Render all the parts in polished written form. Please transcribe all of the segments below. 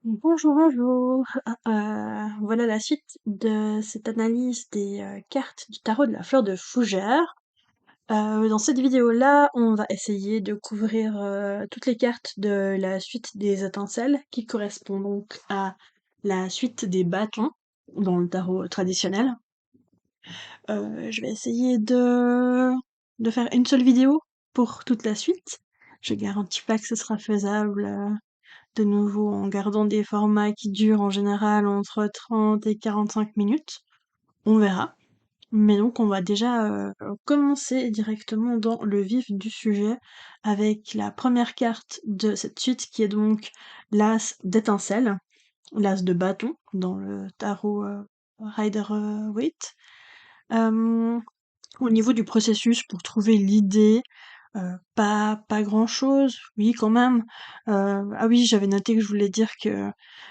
Bonjour, bonjour. Voilà la suite de cette analyse des cartes du tarot de la fleur de fougère. Dans cette vidéo-là, on va essayer de couvrir toutes les cartes de la suite des étincelles, qui correspond donc à la suite des bâtons dans le tarot traditionnel. Je vais essayer de faire une seule vidéo pour toute la suite. Je garantis pas que ce sera faisable de nouveau en gardant des formats qui durent en général entre 30 et 45 minutes. On verra. Mais donc on va déjà commencer directement dans le vif du sujet avec la première carte de cette suite qui est donc l'as d'étincelles, l'as de bâton dans le tarot Rider-Waite. Au niveau du processus pour trouver l'idée, pas grand-chose, oui quand même. Ah oui, j'avais noté que je voulais dire que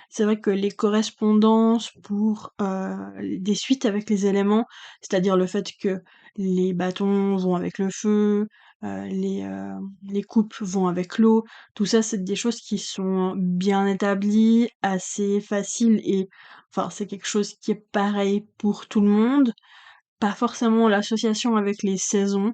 c'est vrai que les correspondances pour des suites avec les éléments, c'est-à-dire le fait que les bâtons vont avec le feu, les coupes vont avec l'eau, tout ça c'est des choses qui sont bien établies, assez faciles et enfin c'est quelque chose qui est pareil pour tout le monde. Pas forcément l'association avec les saisons.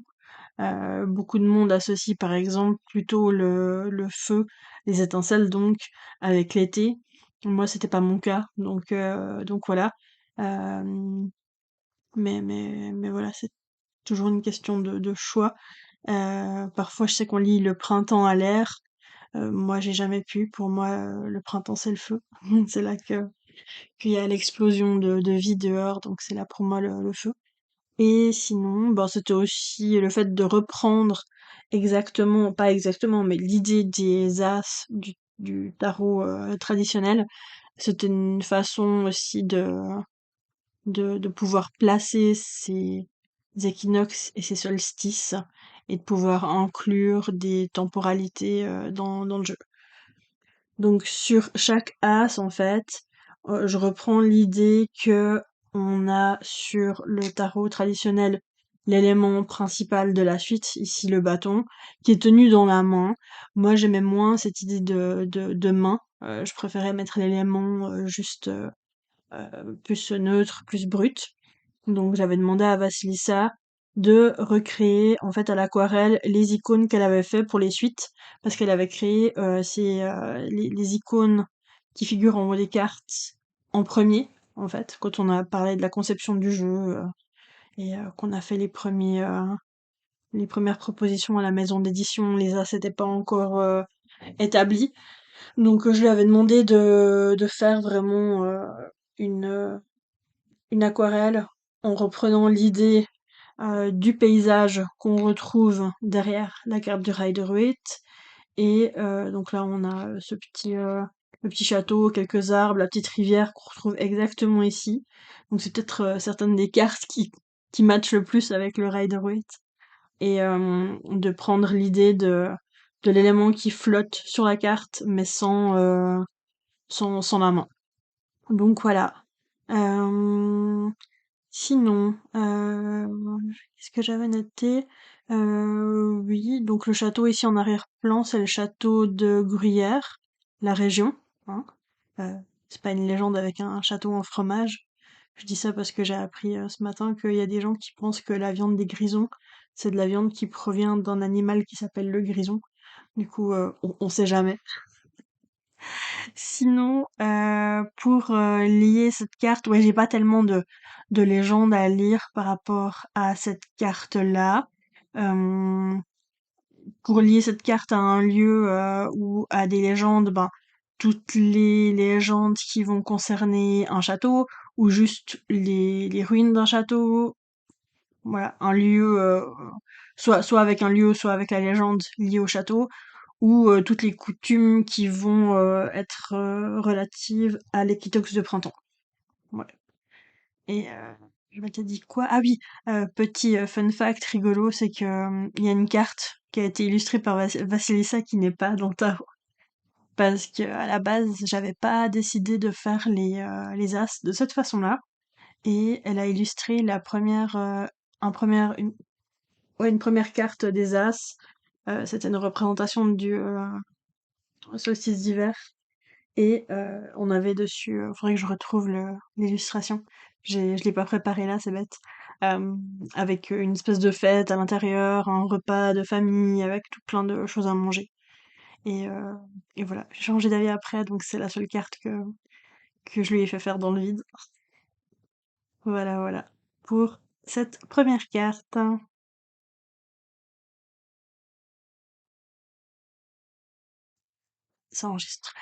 Beaucoup de monde associe par exemple plutôt le feu, les étincelles donc, avec l'été. Moi c'était pas mon cas, donc voilà. Hem, mais voilà, c'est toujours une question de choix. Parfois je sais qu'on lit le printemps à l'air, moi j'ai jamais pu. Pour moi, le printemps c'est le feu. C'est là que qu'il y a l'explosion de vie dehors, donc c'est là pour moi le feu. Et sinon, ben, c'était aussi le fait de reprendre exactement, pas exactement, mais l'idée des as du tarot traditionnel. C'était une façon aussi de pouvoir placer ces équinoxes et ces solstices et de pouvoir inclure des temporalités dans le jeu. Donc sur chaque as, en fait, je reprends l'idée que on a sur le tarot traditionnel l'élément principal de la suite, ici le bâton, qui est tenu dans la main. Moi, j'aimais moins cette idée de main. Je préférais mettre l'élément juste plus neutre, plus brut. Donc j'avais demandé à Vassilissa de recréer en fait à l'aquarelle les icônes qu'elle avait fait pour les suites parce qu'elle avait créé les icônes qui figurent en haut des cartes en premier en fait quand on a parlé de la conception du jeu et qu'on a fait les premières propositions à la maison d'édition. Les as n'étaient pas encore établis, donc je lui avais demandé de faire vraiment une une aquarelle en reprenant l'idée du paysage qu'on retrouve derrière la carte du Rider-Waite. Et donc là, on a le petit château, quelques arbres, la petite rivière qu'on retrouve exactement ici. Donc c'est peut-être certaines des cartes qui matchent le plus avec le Rider-Waite. Et de prendre l'idée de l'élément qui flotte sur la carte, mais sans la main. Donc voilà. Euh, Sinon, qu'est-ce que j'avais noté? Oui, donc le château ici en arrière-plan, c'est le château de Gruyère, la région, hein. Heu, c'est pas une légende avec un château en fromage. Je dis ça parce que j'ai appris, ce matin qu'il y a des gens qui pensent que la viande des grisons, c'est de la viande qui provient d'un animal qui s'appelle le grison. Du coup, on sait jamais. Sinon, pour lier cette carte, ouais, j'ai pas tellement de légendes à lire par rapport à cette carte-là. Euh, pour lier cette carte à un lieu ou à des légendes, ben, toutes les légendes qui vont concerner un château ou juste les ruines d'un château, voilà, un lieu, soit avec un lieu, soit avec la légende liée au château, ou toutes les coutumes qui vont être relatives à l'équinoxe de printemps. Ouais. Et je m'étais dit quoi? Ah oui, petit fun fact rigolo, c'est que il y a une carte qui a été illustrée par Vassilissa qui n'est pas dans le tarot. Parce que à la base, j'avais pas décidé de faire les as de cette façon-là. Et elle a illustré la première, une première carte des as. C'était une représentation du solstice d'hiver. et on avait dessus, faudrait que je retrouve l'illustration. Je l'ai pas préparé là, c'est bête. Avec une espèce de fête à l'intérieur, un repas de famille avec tout plein de choses à manger. Et, euh, et voilà, j'ai changé d'avis après, donc c'est la seule carte que je lui ai fait faire dans le vide. Voilà, voilà. Pour cette première carte. Ça enregistre.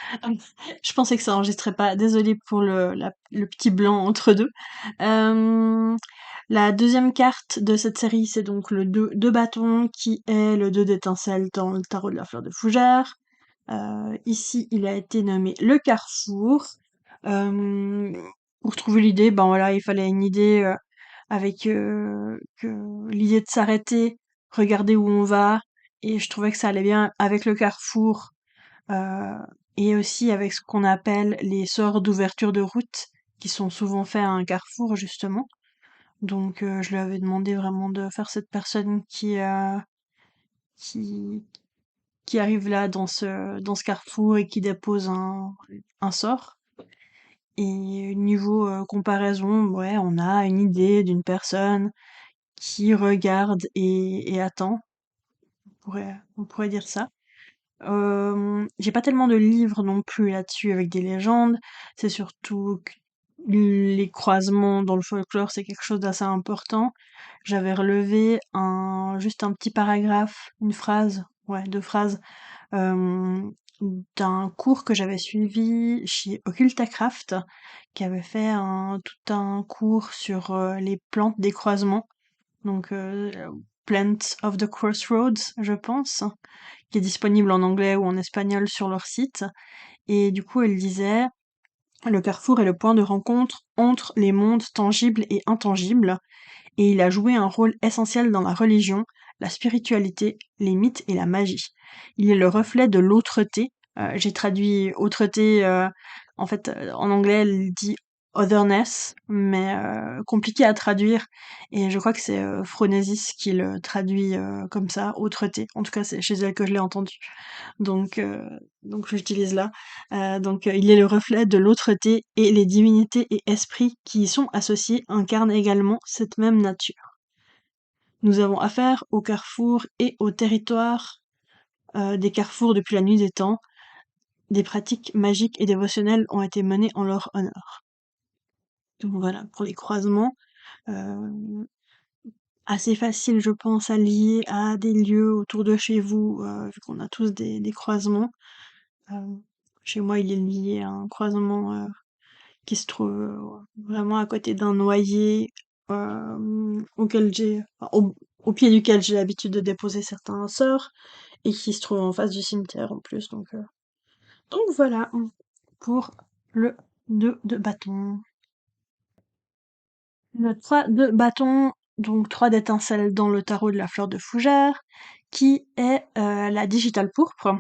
Je pensais que ça enregistrait pas. Désolée pour le petit blanc entre deux. Euh, la deuxième carte de cette série, c'est donc le 2 de bâton qui est le 2 d'étincelle dans le tarot de la fleur de fougère. Ici, il a été nommé le carrefour. Euh, pour trouver l'idée, ben voilà, il fallait une idée avec l'idée de s'arrêter, regarder où on va, et je trouvais que ça allait bien avec le carrefour euh, et aussi avec ce qu'on appelle les sorts d'ouverture de route, qui sont souvent faits à un carrefour justement. Donc je lui avais demandé vraiment de faire cette personne qui qui arrive là dans ce carrefour et qui dépose un sort. Et niveau comparaison, ouais, on a une idée d'une personne qui regarde et attend. On pourrait dire ça. J'ai pas tellement de livres non plus là-dessus avec des légendes. C'est surtout que les croisements dans le folklore, c'est quelque chose d'assez important. J'avais relevé juste un petit paragraphe, une phrase, ouais, deux phrases, euh, d'un cours que j'avais suivi chez Occultacraft, qui avait fait tout un cours sur les plantes des croisements. Donc, Plants of the Crossroads, je pense, qui est disponible en anglais ou en espagnol sur leur site. Et du coup, elle disait, le carrefour est le point de rencontre entre les mondes tangibles et intangibles, et il a joué un rôle essentiel dans la religion, la spiritualité, les mythes et la magie. Il est le reflet de l'autre-té. J'ai traduit autre-té, en fait, en anglais, elle dit otherness, mais compliqué à traduire. Et je crois que c'est Phronesis qui le traduit comme ça, autre-té. En tout cas, c'est chez elle que je l'ai entendu. Donc, euh, donc j'utilise là. Il est le reflet de l'autre-té et les divinités et esprits qui y sont associés incarnent également cette même nature. Nous avons affaire au carrefour et au territoire des carrefours depuis la nuit des temps. Des pratiques magiques et dévotionnelles ont été menées en leur honneur. Donc voilà, pour les croisements, euh, assez facile, je pense, à lier à des lieux autour de chez vous, vu qu'on a tous des croisements. Euh, Chez moi, il est lié à un croisement qui se trouve vraiment à côté d'un noyer au pied duquel j'ai l'habitude de déposer certains sorts et qui se trouve en face du cimetière en plus. Donc voilà pour le 2 de bâton. Le 3 de bâton, donc 3 d'étincelles dans le tarot de la fleur de fougère, qui est la digitale pourpre.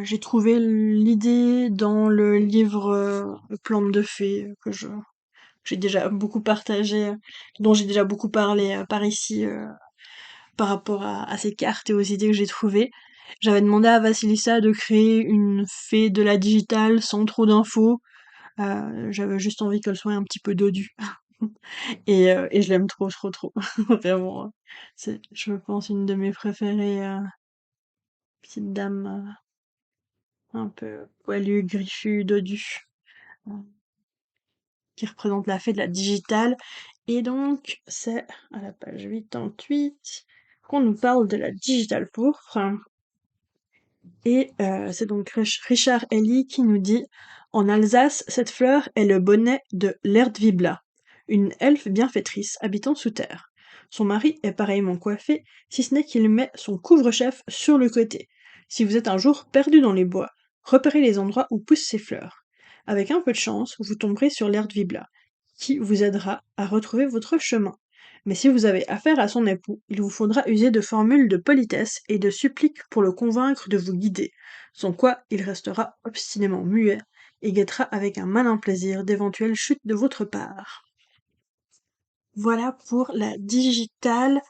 J'ai trouvé l'idée dans le livre Plantes de fées j'ai déjà beaucoup partagé, dont j'ai déjà beaucoup parlé par ici par rapport à ces cartes et aux idées que j'ai trouvées. J'avais demandé à Vassilissa de créer une fée de la digitale sans trop d'infos. J'avais juste envie qu'elle soit un petit peu dodue. Et je l'aime trop, trop, trop. Vraiment. C'est, je pense, une de mes préférées. Petite dame un peu poilue, griffue, dodue, euh, qui représente la fée de la digitale. Et donc, c'est à la page 88 qu'on nous parle de la digitale pourpre. Et c'est donc Richard Ellie qui nous dit en Alsace, cette fleur est le bonnet de l'Erdvibla, une elfe bienfaitrice habitant sous terre. Son mari est pareillement coiffé, si ce n'est qu'il met son couvre-chef sur le côté. Si vous êtes un jour perdu dans les bois, repérez les endroits où poussent ces fleurs. Avec un peu de chance, vous tomberez sur l'Erdvibla, qui vous aidera à retrouver votre chemin. Mais si vous avez affaire à son époux, il vous faudra user de formules de politesse et de suppliques pour le convaincre de vous guider, sans quoi il restera obstinément muet et guettera avec un malin plaisir d'éventuelles chutes de votre part. Voilà pour la digitale.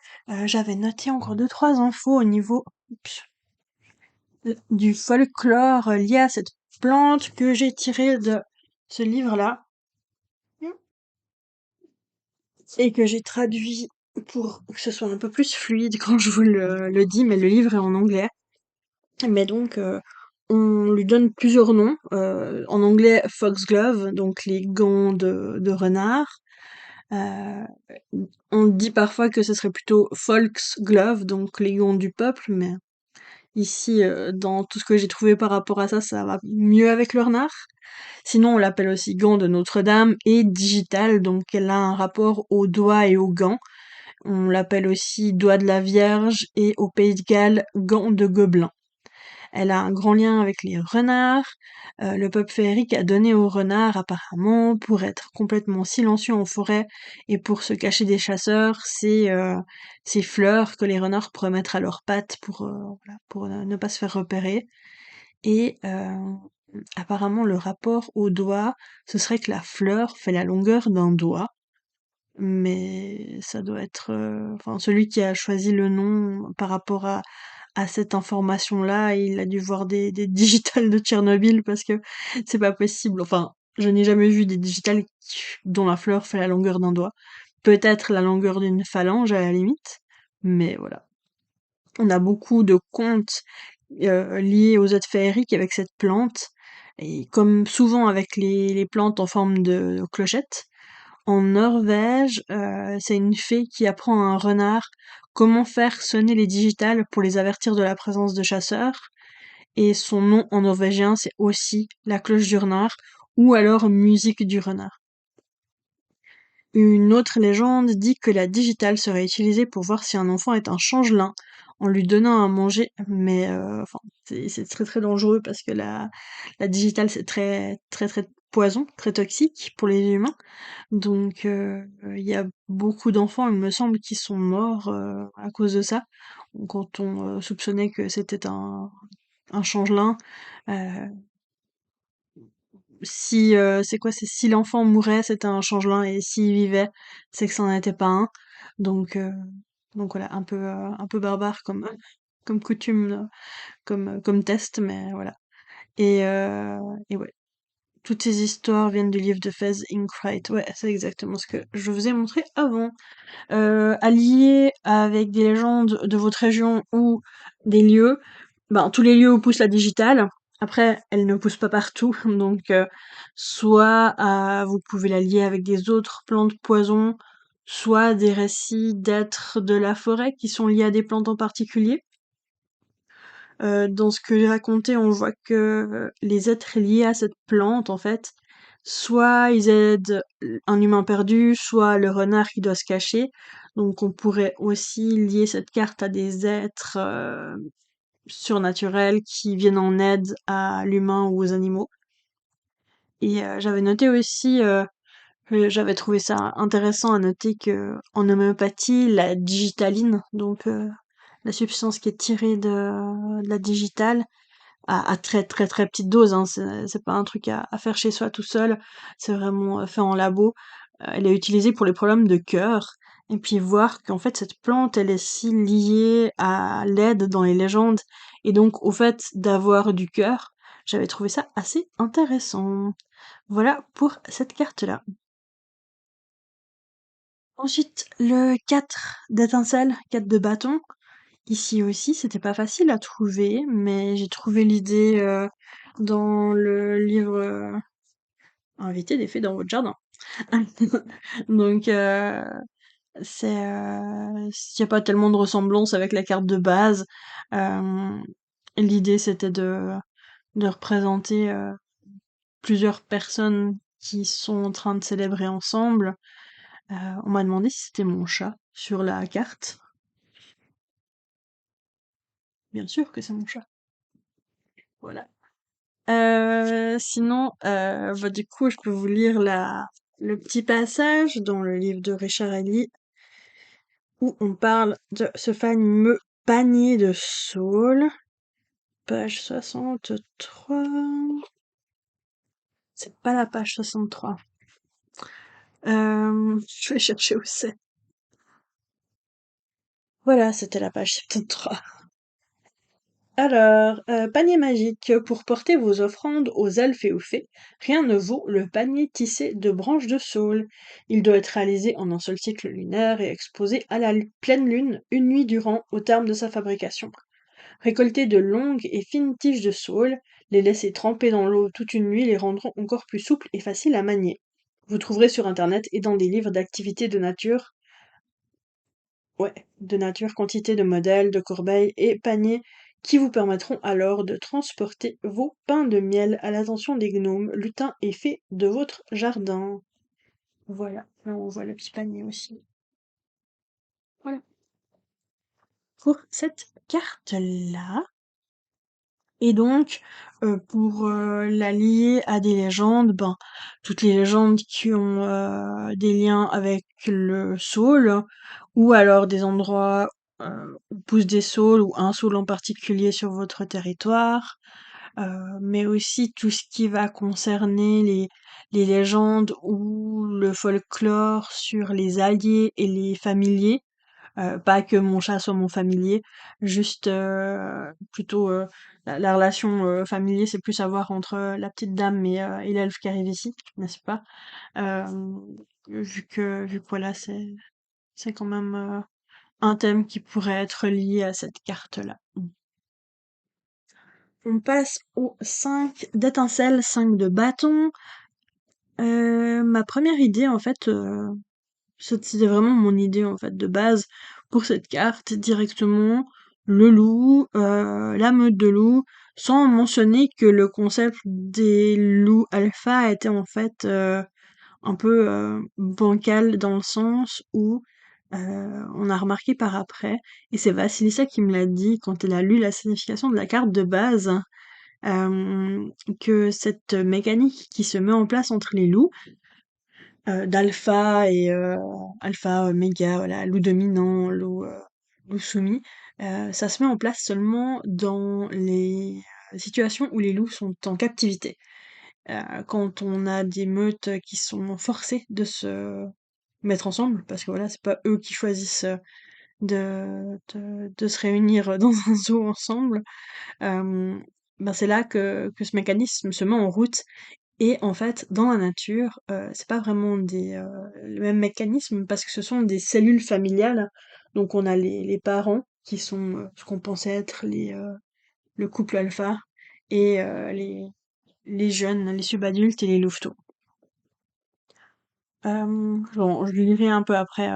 J'avais noté encore deux, trois infos au niveau du folklore lié à cette plante que j'ai tirée de ce livre-là et que j'ai traduit pour que ce soit un peu plus fluide quand je vous le dis, mais le livre est en anglais. Mais donc, on lui donne plusieurs noms. En anglais, foxglove, donc les gants de renard. Euh, on dit parfois que ce serait plutôt folksglove, donc les gants du peuple, mais ici, dans tout ce que j'ai trouvé par rapport à ça, ça va mieux avec le renard. Sinon, on l'appelle aussi gant de Notre-Dame et digital, donc elle a un rapport aux doigts et aux gants. On l'appelle aussi doigt de la Vierge et au Pays de Galles, gant de Gobelin. Elle a un grand lien avec les renards. Le peuple féerique a donné aux renards, apparemment, pour être complètement silencieux en forêt et pour se cacher des chasseurs, ces fleurs que les renards pourraient mettre à leurs pattes voilà, pour ne pas se faire repérer. Et apparemment, le rapport au doigt, ce serait que la fleur fait la longueur d'un doigt. Mais ça doit être, enfin, celui qui a choisi le nom par rapport à cette information-là, il a dû voir des digitales de Tchernobyl parce que c'est pas possible. Enfin, je n'ai jamais vu des digitales dont la fleur fait la longueur d'un doigt. Peut-être la longueur d'une phalange à la limite, mais voilà. On a beaucoup de contes liés aux êtres féeriques avec cette plante, et comme souvent avec les plantes en forme de clochette. En Norvège, c'est une fée qui apprend à un renard comment faire sonner les digitales pour les avertir de la présence de chasseurs. Et son nom en norvégien, c'est aussi la cloche du renard, ou alors musique du renard. Une autre légende dit que la digitale serait utilisée pour voir si un enfant est un changelin, en lui donnant à manger, mais enfin, c'est très très dangereux parce que la digitale c'est très très très poison, très toxique pour les humains. Donc, il y a beaucoup d'enfants, il me semble, qui sont morts à cause de ça. Quand on soupçonnait que c'était un changelin, euh, si c'est quoi, c'est si l'enfant mourait, c'était un changelin, et s'il vivait, c'est que ça n'en était pas un. Donc, euh, donc voilà, un peu barbare comme coutume, comme test, mais voilà. Et ouais, toutes ces histoires viennent du livre de Fez Incrite. Ouais, c'est exactement ce que je vous ai montré avant. Alliés avec des légendes de votre région ou des lieux, ben, tous les lieux où pousse la digitale. Après, elle ne pousse pas partout, donc soit vous pouvez la lier avec des autres plantes poison, soit des récits d'êtres de la forêt qui sont liés à des plantes en particulier. Dans ce que j'ai raconté, on voit que les êtres liés à cette plante, en fait, soit ils aident un humain perdu, soit le renard qui doit se cacher. Donc on pourrait aussi lier cette carte à des êtres surnaturels qui viennent en aide à l'humain ou aux animaux. Et j'avais noté aussi, j'avais trouvé ça intéressant à noter que en homéopathie, la digitaline, donc la substance qui est tirée de la digitale, à très très très petite dose, hein, c'est pas un truc à faire chez soi tout seul, c'est vraiment fait en labo. Elle est utilisée pour les problèmes de cœur, et puis voir qu'en fait cette plante elle est si liée à l'aide dans les légendes, et donc au fait d'avoir du cœur, j'avais trouvé ça assez intéressant. Voilà pour cette carte-là. Ensuite, le 4 d'étincelle, 4 de bâton. Ici aussi, c'était pas facile à trouver, mais j'ai trouvé l'idée dans le livre Inviter des fées dans votre jardin. Donc, s'il y a pas tellement de ressemblance avec la carte de base, euh, l'idée c'était de représenter plusieurs personnes qui sont en train de célébrer ensemble. On m'a demandé si c'était mon chat sur la carte. Bien sûr que c'est mon chat. Voilà. Sinon, bah, du coup, je peux vous lire le petit passage dans le livre de Richard Ely où on parle de ce fameux panier de saules, page 63. C'est pas la page 63. Je vais chercher où c'est. Voilà, c'était la page 73. Alors, panier magique, pour porter vos offrandes aux elfes et aux fées, rien ne vaut le panier tissé de branches de saule. Il doit être réalisé en un seul cycle lunaire et exposé à la pleine lune une nuit durant au terme de sa fabrication. Récolter de longues et fines tiges de saule, les laisser tremper dans l'eau toute une nuit les rendront encore plus souples et faciles à manier. Vous trouverez sur internet et dans des livres d'activités de nature, ouais, de nature, quantité de modèles, de corbeilles et paniers qui vous permettront alors de transporter vos pains de miel à l'attention des gnomes, lutins et fées de votre jardin. Voilà, là on voit le petit panier aussi. Voilà. Pour cette carte-là, et donc, pour la lier à des légendes, ben, toutes les légendes qui ont des liens avec le saule, ou alors des endroits où poussent des saules, ou un saule en particulier sur votre territoire, mais aussi tout ce qui va concerner les légendes ou le folklore sur les alliés et les familiers. Pas que mon chat soit mon familier, juste plutôt la relation familier, c'est plus à voir entre la petite dame et l'elfe qui arrive ici, n'est-ce pas? Euh, vu que voilà, c'est quand même un thème qui pourrait être lié à cette carte-là. On passe au 5 d'étincelles, 5 de bâton. Ma première idée, en fait, c'était vraiment mon idée en fait de base pour cette carte directement le loup, la meute de loups, sans mentionner que le concept des loups alpha était en fait un peu bancal dans le sens où on a remarqué par après, et c'est Vassilissa qui me l'a dit quand elle a lu la signification de la carte de base, euh, que cette mécanique qui se met en place entre les loups d'alpha et alpha, méga, voilà, loup dominant, loup soumis. Ça se met en place seulement dans les situations où les loups sont en captivité. Quand on a des meutes qui sont forcées de se mettre ensemble, parce que voilà, c'est pas eux qui choisissent de se réunir dans un zoo ensemble, euh, ben c'est là que ce mécanisme se met en route et en fait, dans la nature, c'est pas vraiment le même mécanisme parce que ce sont des cellules familiales. Donc on a les parents qui sont ce qu'on pensait être le couple alpha et les jeunes, les subadultes et les louveteaux. Bon, je lirai un peu après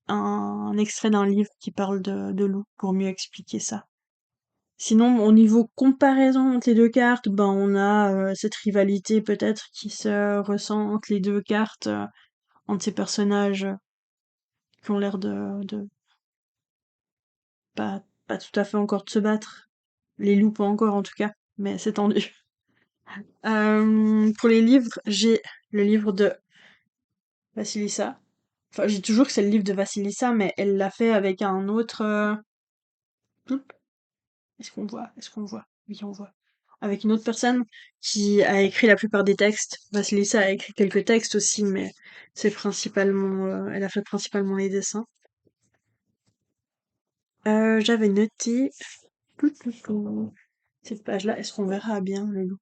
un extrait d'un livre qui parle de loup pour mieux expliquer ça. Sinon, au niveau comparaison entre les deux cartes, ben on a cette rivalité peut-être qui se ressent entre les deux cartes, entre ces personnages qui ont l'air de pas tout à fait encore de se battre. Les loups pas encore en tout cas, mais c'est tendu. Pour les livres, j'ai le livre de Vassilissa. Enfin, j'ai toujours que c'est le livre de Vassilissa, mais elle l'a fait avec un autre. Houp, est-ce qu'on voit? Est-ce qu'on voit? Oui, on voit. Avec une autre personne qui a écrit la plupart des textes. Vassilissa a écrit quelques textes aussi, mais c'est principalement, elle a fait principalement les dessins. J'avais noté tout, tout, tout. Cette page-là, est-ce qu'on verra bien le loup?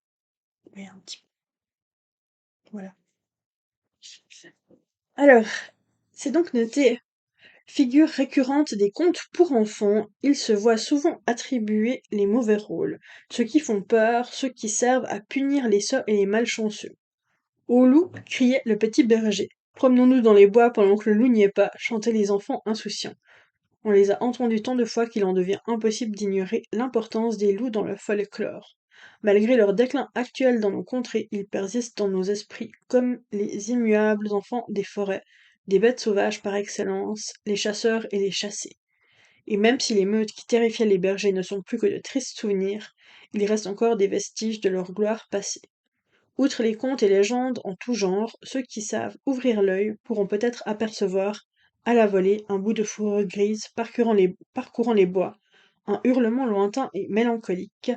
Oui, un petit peu. Voilà. Alors, c'est donc noté figure récurrente des contes pour enfants, il se voit souvent attribuer les mauvais rôles, ceux qui font peur, ceux qui servent à punir les sots et les malchanceux. Au loup, criait le petit berger. Promenons-nous dans les bois pendant que le loup n'y est pas, chantaient les enfants insouciants. On les a entendus tant de fois qu'il en devient impossible d'ignorer l'importance des loups dans le folklore. Malgré leur déclin actuel dans nos contrées, ils persistent dans nos esprits comme les immuables enfants des forêts, des bêtes sauvages par excellence, les chasseurs et les chassés. Et même si les meutes qui terrifiaient les bergers ne sont plus que de tristes souvenirs, il reste encore des vestiges de leur gloire passée. Outre les contes et légendes en tout genre, ceux qui savent ouvrir l'œil pourront peut-être apercevoir, à la volée, un bout de fourrure grise parcourant les bois, un hurlement lointain et mélancolique,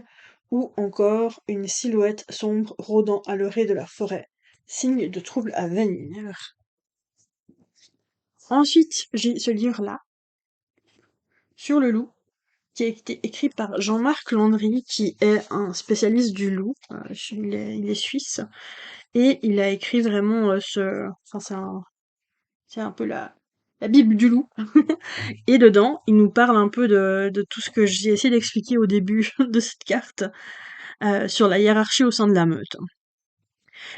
ou encore une silhouette sombre rôdant à l'orée de la forêt, signe de trouble à venir. Ensuite, j'ai ce livre-là, sur le loup. qui a été écrit par Jean-Marc Landry, qui est un spécialiste du loup. Il est suisse et il a écrit vraiment enfin c'est un peu la Bible du loup. Et dedans, il nous parle un peu de tout ce que j'ai essayé d'expliquer au début de cette carte sur la hiérarchie au sein de la meute.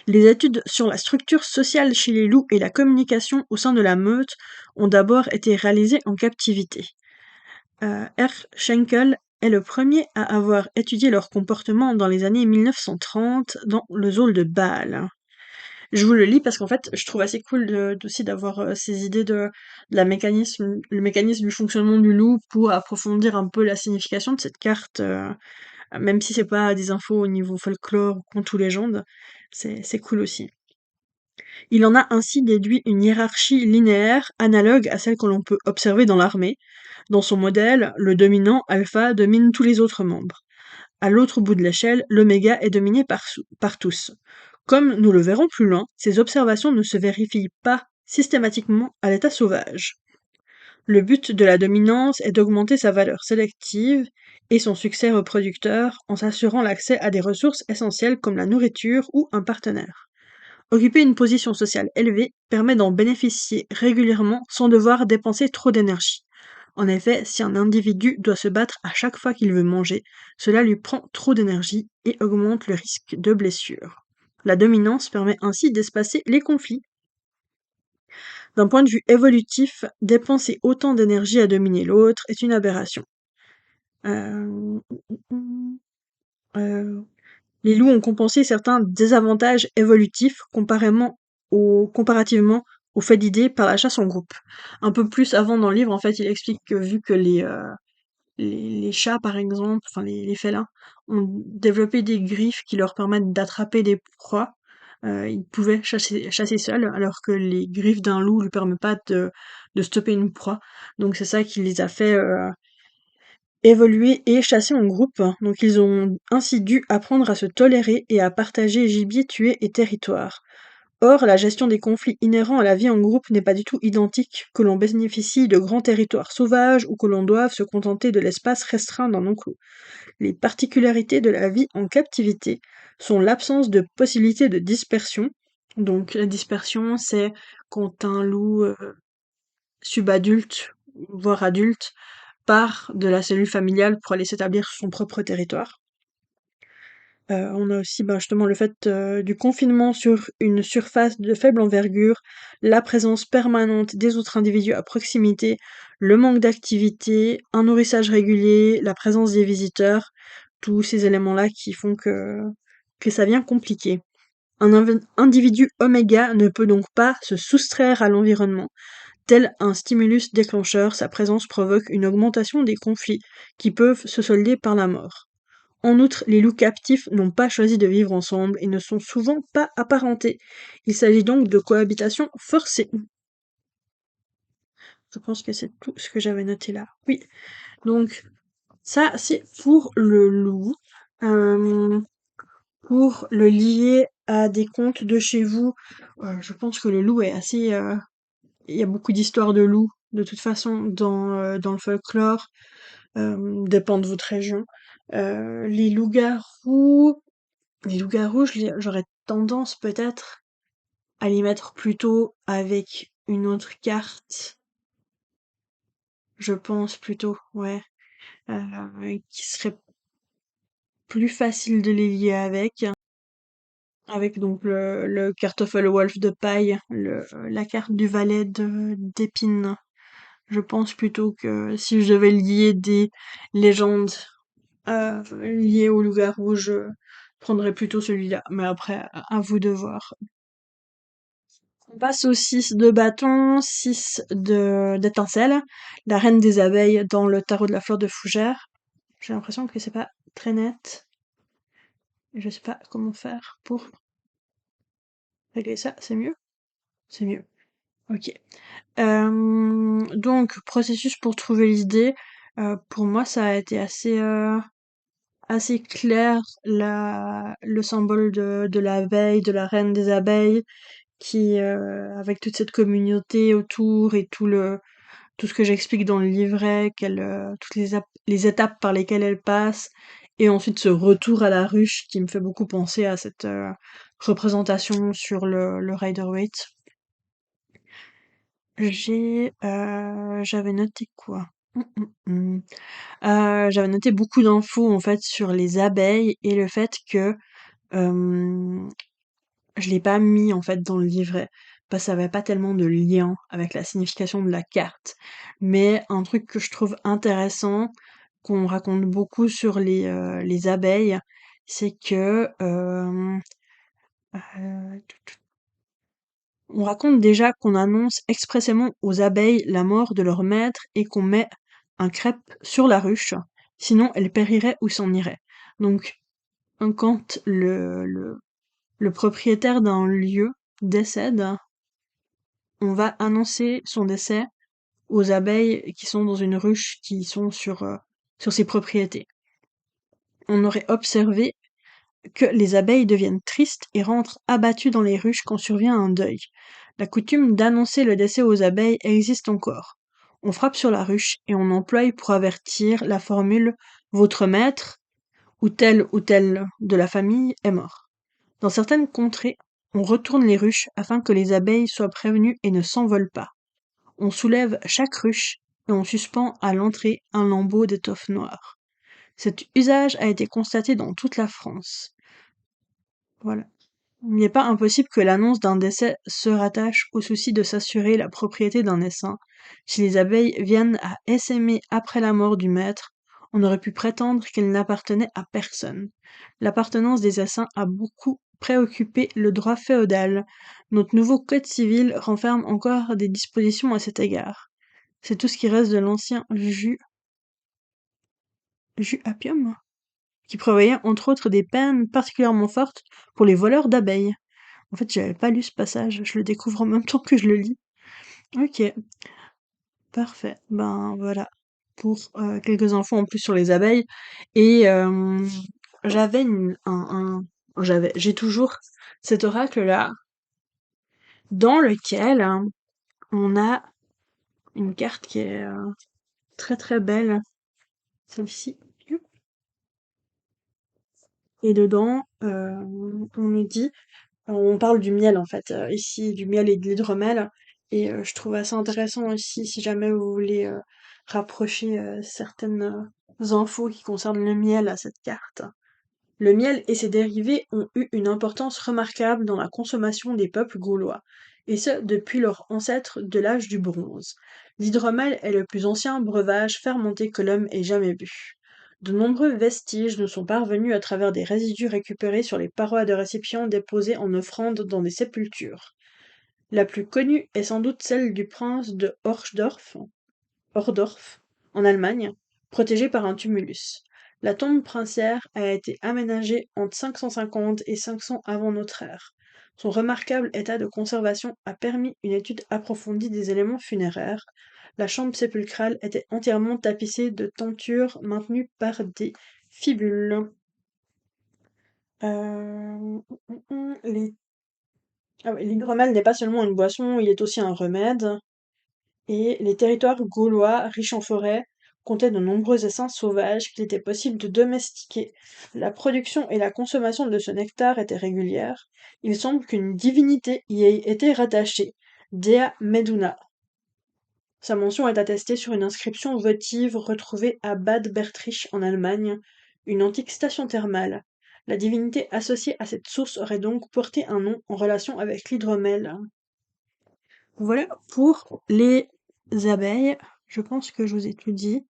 Les études sur la structure sociale chez les loups et la communication au sein de la meute ont d'abord été réalisées en captivité. R. Schenkel est le premier à avoir étudié leur comportement dans les années 1930 dans le zoo de Bâle. Je vous le lis parce qu'en fait, je trouve assez cool aussi d'avoir ces idées le mécanisme du fonctionnement du loup pour approfondir un peu la signification de cette carte, même si c'est pas des infos au niveau folklore ou contes ou légendes, c'est cool aussi. Il en a ainsi déduit une hiérarchie linéaire analogue à celle que l'on peut observer dans l'armée. Dans son modèle, le dominant alpha domine tous les autres membres. À l'autre bout de l'échelle, l'oméga est dominé par tous. Comme nous le verrons plus loin, ces observations ne se vérifient pas systématiquement à l'état sauvage. Le but de la dominance est d'augmenter sa valeur sélective et son succès reproducteur en s'assurant l'accès à des ressources essentielles comme la nourriture ou un partenaire. Occuper une position sociale élevée permet d'en bénéficier régulièrement sans devoir dépenser trop d'énergie. En effet, si un individu doit se battre à chaque fois qu'il veut manger, cela lui prend trop d'énergie et augmente le risque de blessure. La dominance permet ainsi d'espacer les conflits. D'un point de vue évolutif, dépenser autant d'énergie à dominer l'autre est une aberration. Euh, euh, Les loups ont compensé certains désavantages évolutifs comparativement au fait d'idées par la chasse en groupe. Un peu plus avant dans le livre, en fait, il explique que vu que les chats, par exemple, enfin les félins, ont développé des griffes qui leur permettent d'attraper des proies, ils pouvaient chasser seuls, alors que les griffes d'un loup lui permettent pas de stopper une proie. Donc c'est ça qui les a fait évoluer et chasser en groupe. Donc ils ont ainsi dû apprendre à se tolérer et à partager gibier tué et territoire. Or, la gestion des conflits inhérents à la vie en groupe n'est pas du tout identique, que l'on bénéficie de grands territoires sauvages ou que l'on doive se contenter de l'espace restreint d'un enclos. Les particularités de la vie en captivité sont l'absence de possibilité de dispersion. Donc la dispersion, c'est quand un loup subadulte, voire adulte, part de la cellule familiale pour aller s'établir sur son propre territoire. On a aussi justement le fait du confinement sur une surface de faible envergure, la présence permanente des autres individus à proximité, le manque d'activité, un nourrissage régulier, la présence des visiteurs, tous ces éléments-là qui font que ça devient compliqué. Un individu oméga ne peut donc pas se soustraire à l'environnement. Tel un stimulus déclencheur, sa présence provoque une augmentation des conflits qui peuvent se solder par la mort. En outre, les loups captifs n'ont pas choisi de vivre ensemble et ne sont souvent pas apparentés. Il s'agit donc de cohabitation forcée. Je pense que c'est tout ce que j'avais noté là. Oui, donc ça c'est pour le loup. Euh, pour le lier à des contes de chez vous, je pense que le loup est assez... Il y a beaucoup d'histoires de loups, de toute façon, dans le folklore, dépend de votre région. Les loups-garous... Les loups-garous, j'aurais tendance peut-être à les mettre plutôt avec une autre carte, je pense plutôt, ouais, qui serait plus facile de les lier avec donc le Kartoffelwolf de paille, la carte du valet d'épines. Je pense plutôt que si je devais lier des légendes liées au loup-garou, je prendrais plutôt celui-là. Mais après, à vous de voir. On passe au 6 de bâton, 6 d'étincelles, la reine des abeilles dans le tarot de la fleur de fougère. J'ai l'impression que c'est pas très net. Je sais pas comment faire pour régler ça. C'est mieux? C'est mieux. Ok. Donc, processus pour trouver l'idée. Pour moi, ça a été assez clair, le symbole de l'abeille, de la reine des abeilles, qui, avec toute cette communauté autour et tout ce que j'explique dans le livret, toutes les étapes par lesquelles elle passe, et ensuite ce retour à la ruche qui me fait beaucoup penser à cette représentation sur le Rider-Waite. J'avais noté quoi? Hum. J'avais noté beaucoup d'infos en fait sur les abeilles et le fait que euh, je l'ai pas mis en fait dans le livret parce que ça avait pas tellement de lien avec la signification de la carte. Mais un truc que je trouve intéressant, qu'on raconte beaucoup sur les abeilles, c'est que euh, on raconte déjà qu'on annonce expressément aux abeilles la mort de leur maître et qu'on met un crêpe sur la ruche, sinon elles périraient ou s'en iraient. Donc, quand le propriétaire d'un lieu décède, on va annoncer son décès aux abeilles qui sont dans une ruche qui sont sur ses propriétés. On aurait observé que les abeilles deviennent tristes et rentrent abattues dans les ruches quand survient un deuil. La coutume d'annoncer le décès aux abeilles existe encore. On frappe sur la ruche et on emploie pour avertir la formule «Votre maître» ou tel de la famille est mort. Dans certaines contrées, on retourne les ruches afin que les abeilles soient prévenues et ne s'envolent pas. On soulève chaque ruche et on suspend à l'entrée un lambeau d'étoffe noire. Cet usage a été constaté dans toute la France. Voilà. Il n'est pas impossible que l'annonce d'un décès se rattache au souci de s'assurer la propriété d'un essaim. Si les abeilles viennent à essaimer après la mort du maître, on aurait pu prétendre qu'elles n'appartenaient à personne. L'appartenance des essaims a beaucoup préoccupé le droit féodal. Notre nouveau code civil renferme encore des dispositions à cet égard. C'est tout ce qui reste de l'ancien jus appium, qui prévoyait entre autres des peines particulièrement fortes pour les voleurs d'abeilles. En fait, j'avais pas lu ce passage, je le découvre en même temps que je le lis. Ok, parfait. Ben voilà, pour quelques infos en plus sur les abeilles. Et j'avais j'ai toujours cet oracle-là, dans lequel on a une carte qui est très très belle, celle-ci. Et dedans, on nous dit on parle du miel en fait, ici, du miel et de l'hydromel. Et je trouve assez intéressant aussi, si jamais vous voulez rapprocher certaines infos qui concernent le miel à cette carte. Le miel et ses dérivés ont eu une importance remarquable dans la consommation des peuples gaulois, et ce depuis leurs ancêtres de l'âge du bronze. L'hydromel est le plus ancien breuvage fermenté que l'homme ait jamais bu. De nombreux vestiges nous sont parvenus à travers des résidus récupérés sur les parois de récipients déposés en offrande dans des sépultures. La plus connue est sans doute celle du prince de Ohrdorf, en Allemagne, protégé par un tumulus. La tombe princière a été aménagée entre 550 et 500 avant notre ère. Son remarquable état de conservation a permis une étude approfondie des éléments funéraires. La chambre sépulcrale était entièrement tapissée de tentures maintenues par des fibules. Euh, les- L'hydromel n'est pas seulement une boisson, il est aussi un remède. Et les territoires gaulois, riches en forêts, comptaient de nombreux essaims sauvages qu'il était possible de domestiquer. La production et la consommation de ce nectar étaient régulières. Il semble qu'une divinité y ait été rattachée, Dea Meduna. Sa mention est attestée sur une inscription votive retrouvée à Bad Bertrich en Allemagne, une antique station thermale. La divinité associée à cette source aurait donc porté un nom en relation avec l'hydromel. Voilà pour les abeilles. Je pense que je vous ai tout dit.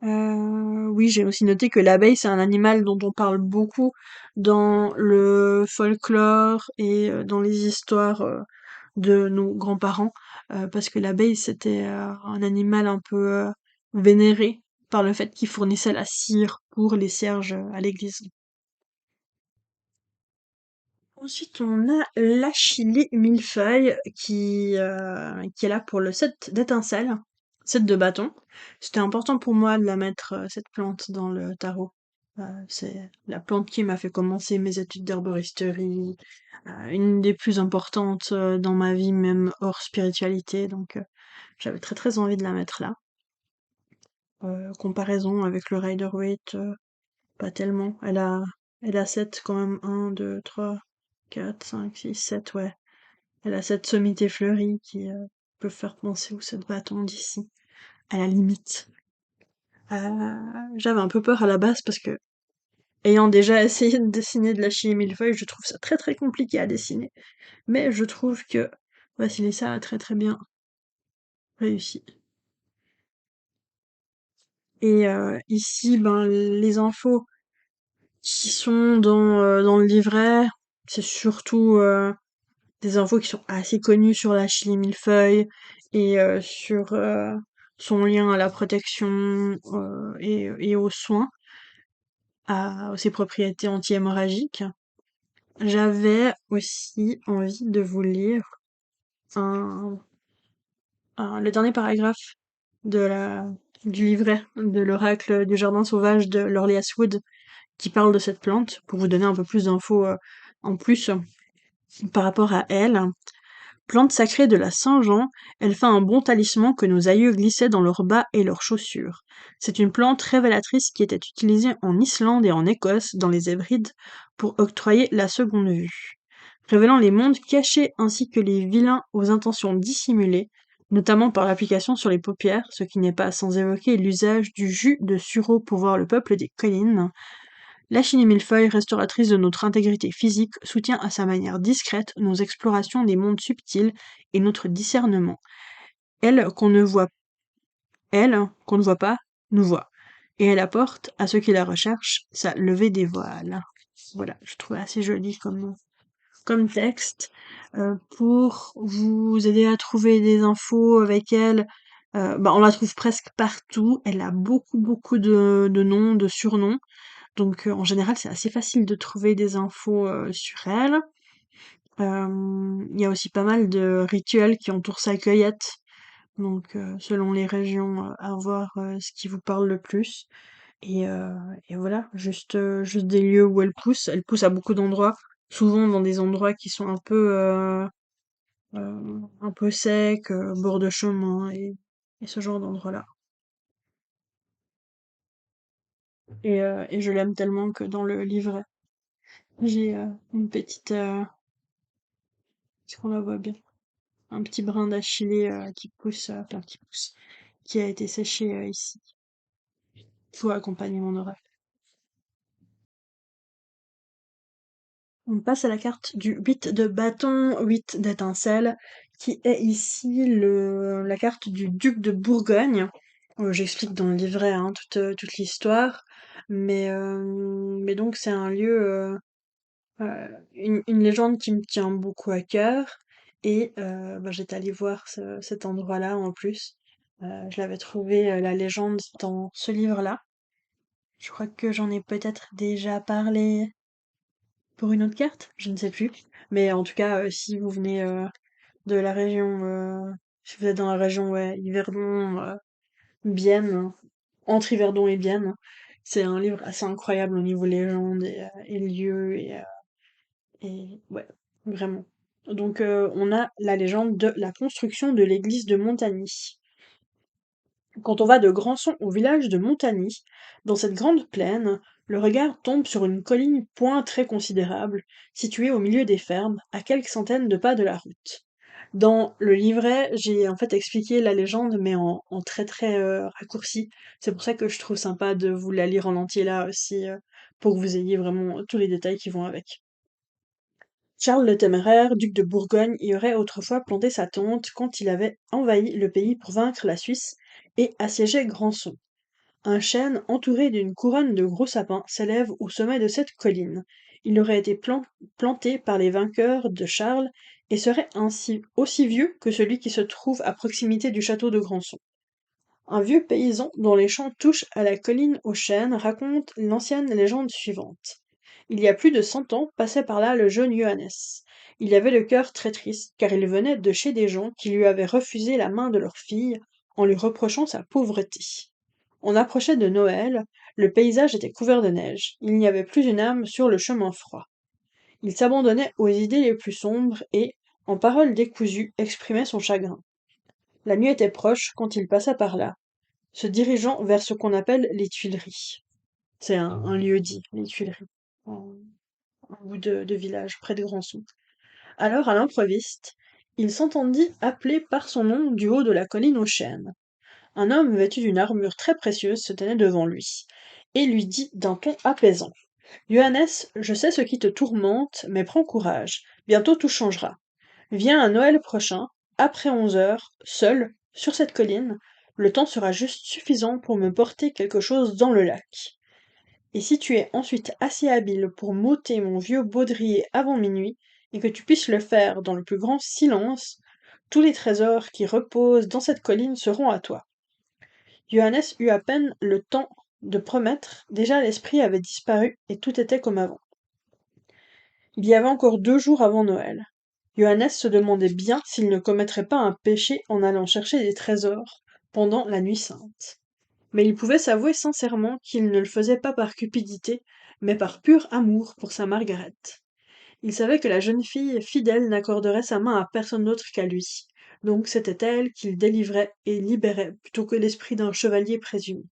Oui, j'ai aussi noté que l'abeille, c'est un animal dont on parle beaucoup dans le folklore et dans les histoires de nos grands-parents, parce que l'abeille, c'était un animal un peu vénéré par le fait qu'il fournissait la cire pour les cierges à l'église. Ensuite, on a l'Achillée millefeuille qui est là pour le set d'étincelles, set de bâton. C'était important pour moi de la mettre, cette plante dans le tarot. C'est la plante qui m'a fait commencer mes études d'herboristerie, une des plus importantes dans ma vie, même hors spiritualité, donc j'avais très très envie de la mettre là. Comparaison avec le Rider-Waite, pas tellement. Elle a 7 quand même, un, 2, 3, 4, 5, 6, 7, ouais. Elle a 7 sommités fleuries qui peuvent faire penser aux 7 bâtons d'ici, à la limite. J'avais un peu peur à la base parce que, ayant déjà essayé de dessiner de la chimie millefeuille, je trouve ça très très compliqué à dessiner. Mais je trouve que Vasilissa a très très bien réussi. Et ici, ben, les infos qui sont dans le livret, c'est surtout des infos qui sont assez connues sur la chili millefeuille et sur son lien à la protection et aux soins, à ses propriétés anti-hémorragiques. J'avais aussi envie de vous lire un, le dernier paragraphe de du livret de l'oracle du jardin sauvage de l'Orlias Wood qui parle de cette plante pour vous donner un peu plus d'infos en plus par rapport à elle. Plante sacrée de la Saint-Jean, elle fait un bon talisman que nos aïeux glissaient dans leurs bas et leurs chaussures. C'est une plante révélatrice qui était utilisée en Islande et en Écosse, dans les Hébrides, pour octroyer la seconde vue, révélant les mondes cachés ainsi que les vilains aux intentions dissimulées, notamment par l'application sur les paupières, ce qui n'est pas sans évoquer l'usage du jus de sureau pour voir le peuple des collines. La chimie millefeuille, restauratrice de notre intégrité physique, soutient à sa manière discrète nos explorations des mondes subtils et notre discernement. Elle, qu'on ne voit pas, nous voit. Et elle apporte, à ceux qui la recherchent, sa levée des voiles. Voilà, je trouve assez joli comme texte. Pour vous aider à trouver des infos avec elle, bah, on la trouve presque partout. Elle a beaucoup, beaucoup de noms, de surnoms. Donc en général, c'est assez facile de trouver des infos sur elle. Il y a aussi pas mal de rituels qui entourent sa cueillette. Donc selon les régions, à voir ce qui vous parle le plus. Et, euh, et voilà, juste des lieux où elle pousse. Elle pousse à beaucoup d'endroits, souvent dans des endroits qui sont un peu secs, bord de chemin et ce genre d'endroits-là. Et je l'aime tellement que dans le livret, j'ai une petite, est-ce qu'on la voit bien? Un petit brin d'achillée qui pousse, enfin qui pousse, qui a été séché ici pour accompagner mon oracle. On passe à la carte du 8 de bâton, 8 d'étincelle, qui est ici la carte du duc de Bourgogne. J'explique dans le livret hein, toute l'histoire, mais donc c'est un lieu, une légende qui me tient beaucoup à cœur, et bah, j'étais allée voir cet endroit-là en plus. Je l'avais trouvé, la légende, dans ce livre-là. Je crois que j'en ai peut-être déjà parlé pour une autre carte, je ne sais plus. Mais en tout cas, si vous venez de la région, si vous êtes dans la région, ouais, Yverdon, Bienne, entre Yverdon et Bienne, c'est un livre assez incroyable au niveau légende et lieux et ouais, vraiment. Donc on a la légende de la construction de l'église de Montagny. Quand on va de Granson au village de Montagny, dans cette grande plaine, le regard tombe sur une colline point très considérable, située au milieu des fermes, à quelques centaines de pas de la route. Dans le livret, j'ai en fait expliqué la légende, mais en très très raccourci. C'est pour ça que je trouve sympa de vous la lire en entier là aussi, pour que vous ayez vraiment tous les détails qui vont avec. Charles le Téméraire, duc de Bourgogne, y aurait autrefois planté sa tente quand il avait envahi le pays pour vaincre la Suisse et assiéger Grandson. Un chêne entouré d'une couronne de gros sapins s'élève au sommet de cette colline. Il aurait été planté par les vainqueurs de Charles et serait ainsi aussi vieux que celui qui se trouve à proximité du château de Grandson. Un vieux paysan dont les champs touchent à la colline au chêne raconte l'ancienne légende suivante. Il y a plus de 100 ans passait par là le jeune Johannes. Il avait le cœur très triste, car il venait de chez des gens qui lui avaient refusé la main de leur fille en lui reprochant sa pauvreté. On approchait de Noël, le paysage était couvert de neige, il n'y avait plus une âme sur le chemin froid. Il s'abandonnait aux idées les plus sombres et, en paroles décousues, exprimait son chagrin. La nuit était proche quand il passa par là, se dirigeant vers ce qu'on appelle les Tuileries. C'est un lieu-dit, les Tuileries, en, en bout de village, près de Grandson. Alors, à l'improviste, il s'entendit appeler par son nom du haut de la colline aux chênes. Un homme vêtu d'une armure très précieuse se tenait devant lui, et lui dit d'un ton apaisant. Johannes, je sais ce qui te tourmente, mais prends courage, bientôt tout changera. Viens à Noël prochain, après 11 heures, seul, sur cette colline, le temps sera juste suffisant pour me porter quelque chose dans le lac. Et si tu es ensuite assez habile pour m'ôter mon vieux baudrier avant minuit, et que tu puisses le faire dans le plus grand silence, tous les trésors qui reposent dans cette colline seront à toi. Johannes eut à peine le temps de promettre, déjà l'esprit avait disparu et tout était comme avant. Il y avait encore 2 jours avant Noël. Johannes se demandait bien s'il ne commettrait pas un péché en allant chercher des trésors pendant la nuit sainte. Mais il pouvait s'avouer sincèrement qu'il ne le faisait pas par cupidité, mais par pur amour pour sa Margaret. Il savait que la jeune fille fidèle n'accorderait sa main à personne d'autre qu'à lui, donc c'était elle qu'il délivrait et libérait plutôt que l'esprit d'un chevalier présumé.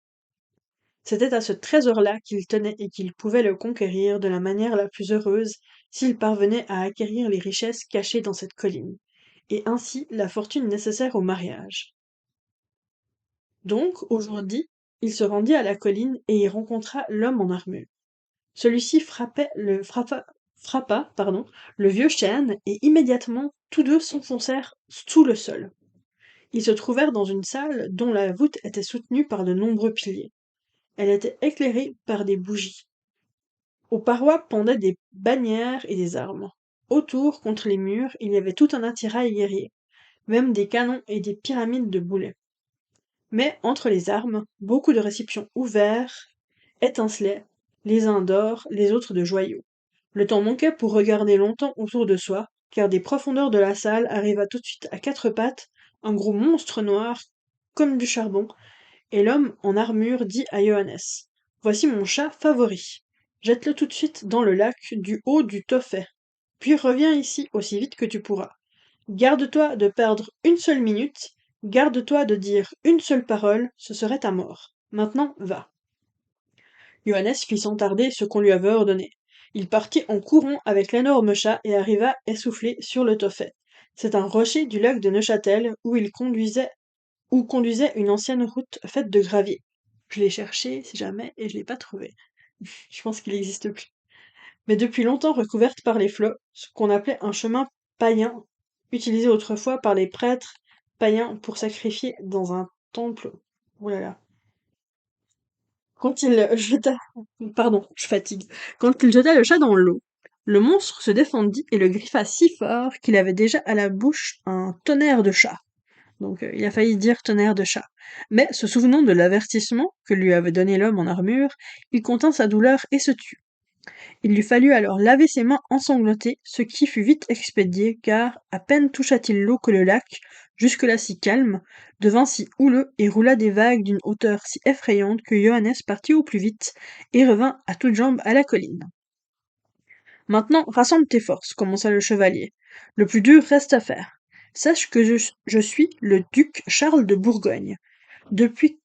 C'était à ce trésor-là qu'il tenait et qu'il pouvait le conquérir de la manière la plus heureuse s'il parvenait à acquérir les richesses cachées dans cette colline, et ainsi la fortune nécessaire au mariage. Donc, aujourd'hui, il se rendit à la colline et y rencontra l'homme en armure. Celui-ci frappa le vieux chêne et immédiatement tous deux s'enfoncèrent sous le sol. Ils se trouvèrent dans une salle dont la voûte était soutenue par de nombreux piliers. Elle était éclairée par des bougies. Aux parois pendaient des bannières et des armes. Autour, contre les murs, il y avait tout un attirail guerrier, même des canons et des pyramides de boulets. Mais entre les armes, beaucoup de récipients ouverts étincelaient, les uns d'or, les autres de joyaux. Le temps manquait pour regarder longtemps autour de soi, car des profondeurs de la salle arriva tout de suite à quatre pattes un gros monstre noir, comme du charbon, et l'homme en armure dit à Johannes: Voici mon chat favori. Jette-le tout de suite dans le lac du haut du Tophet, puis reviens ici aussi vite que tu pourras. Garde-toi de perdre une seule minute, garde-toi de dire une seule parole, ce serait ta mort. Maintenant, va. Johannes fit sans tarder ce qu'on lui avait ordonné. Il partit en courant avec l'énorme chat et arriva essoufflé sur le Tophet. C'est un rocher du lac de Neuchâtel où conduisait une ancienne route faite de gravier. Je l'ai cherché, si jamais, et je l'ai pas trouvé. Je pense qu'il n'existe plus. Mais depuis longtemps recouverte par les flots, ce qu'on appelait un chemin païen, utilisé autrefois par les prêtres païens pour sacrifier dans un temple. Oh là là. Quand il jeta, pardon, je fatigue. Quand il jeta le chat dans l'eau, le monstre se défendit et le griffa si fort qu'il avait déjà à la bouche un tonnerre de chat. Donc il a failli dire tonnerre de chat. Mais se souvenant de l'avertissement que lui avait donné l'homme en armure, il contint sa douleur et se tut. Il lui fallut alors laver ses mains ensanglantées, ce qui fut vite expédié, car à peine toucha-t-il l'eau que le lac, jusque-là si calme, devint si houleux et roula des vagues d'une hauteur si effrayante que Johannes partit au plus vite et revint à toutes jambes à la colline. Maintenant, rassemble tes forces, commença le chevalier. Le plus dur reste à faire. Sache que je suis le duc Charles de Bourgogne. Depuis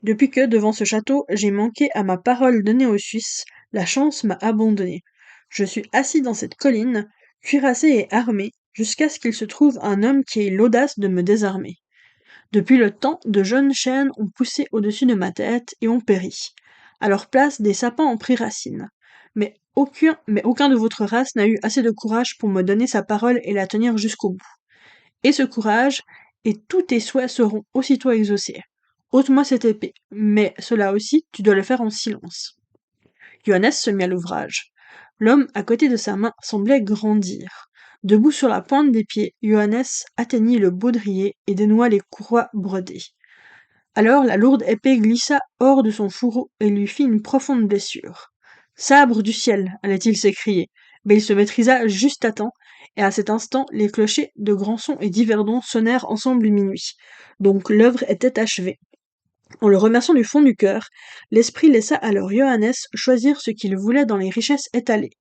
que, devant ce château, j'ai manqué à ma parole donnée aux Suisses, la chance m'a abandonné. Je suis assis dans cette colline, cuirassé et armé, jusqu'à ce qu'il se trouve un homme qui ait l'audace de me désarmer. Depuis le temps, de jeunes chênes ont poussé au-dessus de ma tête et ont péri. À leur place, des sapins ont pris racine. Mais aucun de votre race n'a eu assez de courage pour me donner sa parole et la tenir jusqu'au bout. Et ce courage, et tous tes souhaits seront aussitôt exaucés. Ôte-moi cette épée, mais cela aussi, tu dois le faire en silence. Johannes se mit à l'ouvrage. L'homme à côté de sa main semblait grandir. Debout sur la pointe des pieds, Johannes atteignit le baudrier et dénoua les courroies brodées. Alors la lourde épée glissa hors de son fourreau et lui fit une profonde blessure. Sabre du ciel, allait-il s'écrier, mais il se maîtrisa juste à temps, et à cet instant les clochers de Grandson et d'Yverdon sonnèrent ensemble minuit. Donc l'œuvre était achevée. En le remerciant du fond du cœur, l'esprit laissa alors Johannes choisir ce qu'il voulait dans les richesses étalées.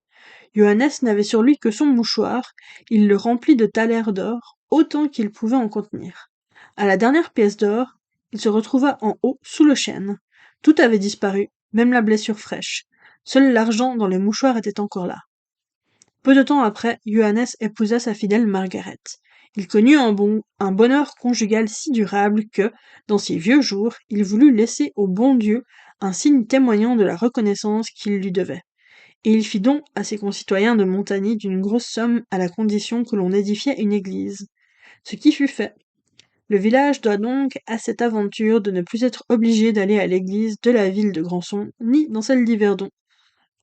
Johannes n'avait sur lui que son mouchoir, il le remplit de thalers d'or, autant qu'il pouvait en contenir. À la dernière pièce d'or, il se retrouva en haut, sous le chêne. Tout avait disparu, même la blessure fraîche. Seul l'argent dans les mouchoirs était encore là. Peu de temps après, Johannes épousa sa fidèle Margaret. Il connut un bonheur conjugal si durable que, dans ses vieux jours, il voulut laisser au bon Dieu un signe témoignant de la reconnaissance qu'il lui devait. Et il fit don à ses concitoyens de Montagny d'une grosse somme à la condition que l'on édifiait une église. Ce qui fut fait. Le village doit donc à cette aventure de ne plus être obligé d'aller à l'église de la ville de Grandson, ni dans celle d'Yverdon,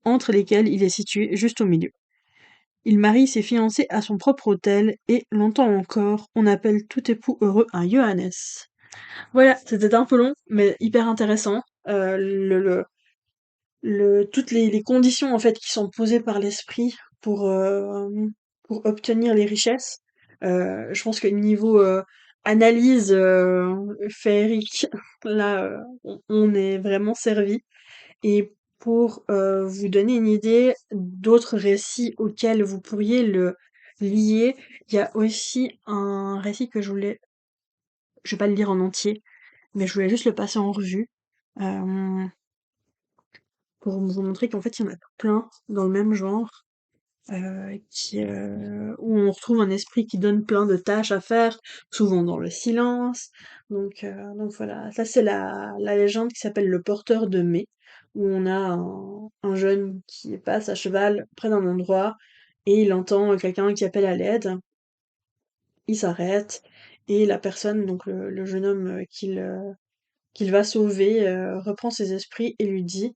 entre lesquelles il est situé juste au milieu. Il marie ses fiancés à son propre hôtel, et, longtemps encore, on appelle tout époux heureux un Johannes. Voilà, c'était un peu long, mais hyper intéressant. Toutes les conditions en fait qui sont posées par l'esprit pour, euh, pour obtenir les richesses. Je pense que niveau analyse féerique, là, on est vraiment servi. Et pour vous donner une idée d'autres récits auxquels vous pourriez le lier, il y a aussi un récit je vais pas le lire en entier, mais je voulais juste le passer en revue. euh, pour vous montrer qu'en fait, il y en a plein dans le même genre, où on retrouve un esprit qui donne plein de tâches à faire, souvent dans le silence. Donc voilà, ça c'est la légende qui s'appelle le porteur de mai, où on a un jeune qui passe à cheval près d'un endroit et il entend quelqu'un qui appelle à l'aide. Il s'arrête et la personne, donc le jeune homme qu'il va sauver, reprend ses esprits et lui dit: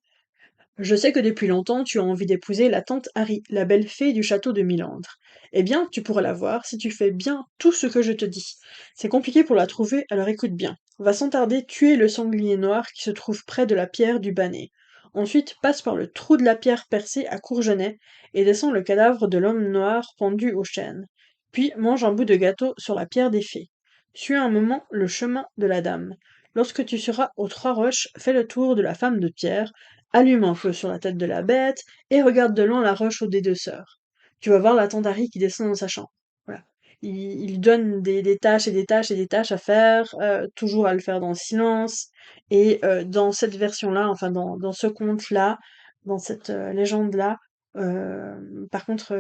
je sais que depuis longtemps tu as envie d'épouser la tante Harry, la belle fée du château de Milandre. Eh bien, tu pourras la voir si tu fais bien tout ce que je te dis. C'est compliqué pour la trouver, alors écoute bien. Va sans tarder tuer le sanglier noir qui se trouve près de la pierre du Bannet. Ensuite, passe par le trou de la pierre percée à Courgenay et descends le cadavre de l'homme noir pendu au chêne. Puis mange un bout de gâteau sur la pierre des fées. Suis un moment le chemin de la dame. Lorsque tu seras aux Trois Roches, fais le tour de la femme de pierre, allume un feu sur la tête de la bête et regarde de loin la roche aux des deux sœurs. Tu vas voir la tante Harry qui descend dans sa chambre. Voilà. Il donne des tâches et des tâches et des tâches à faire, toujours à le faire dans le silence. Et dans cette version-là, enfin dans ce conte-là, dans cette légende-là, par contre,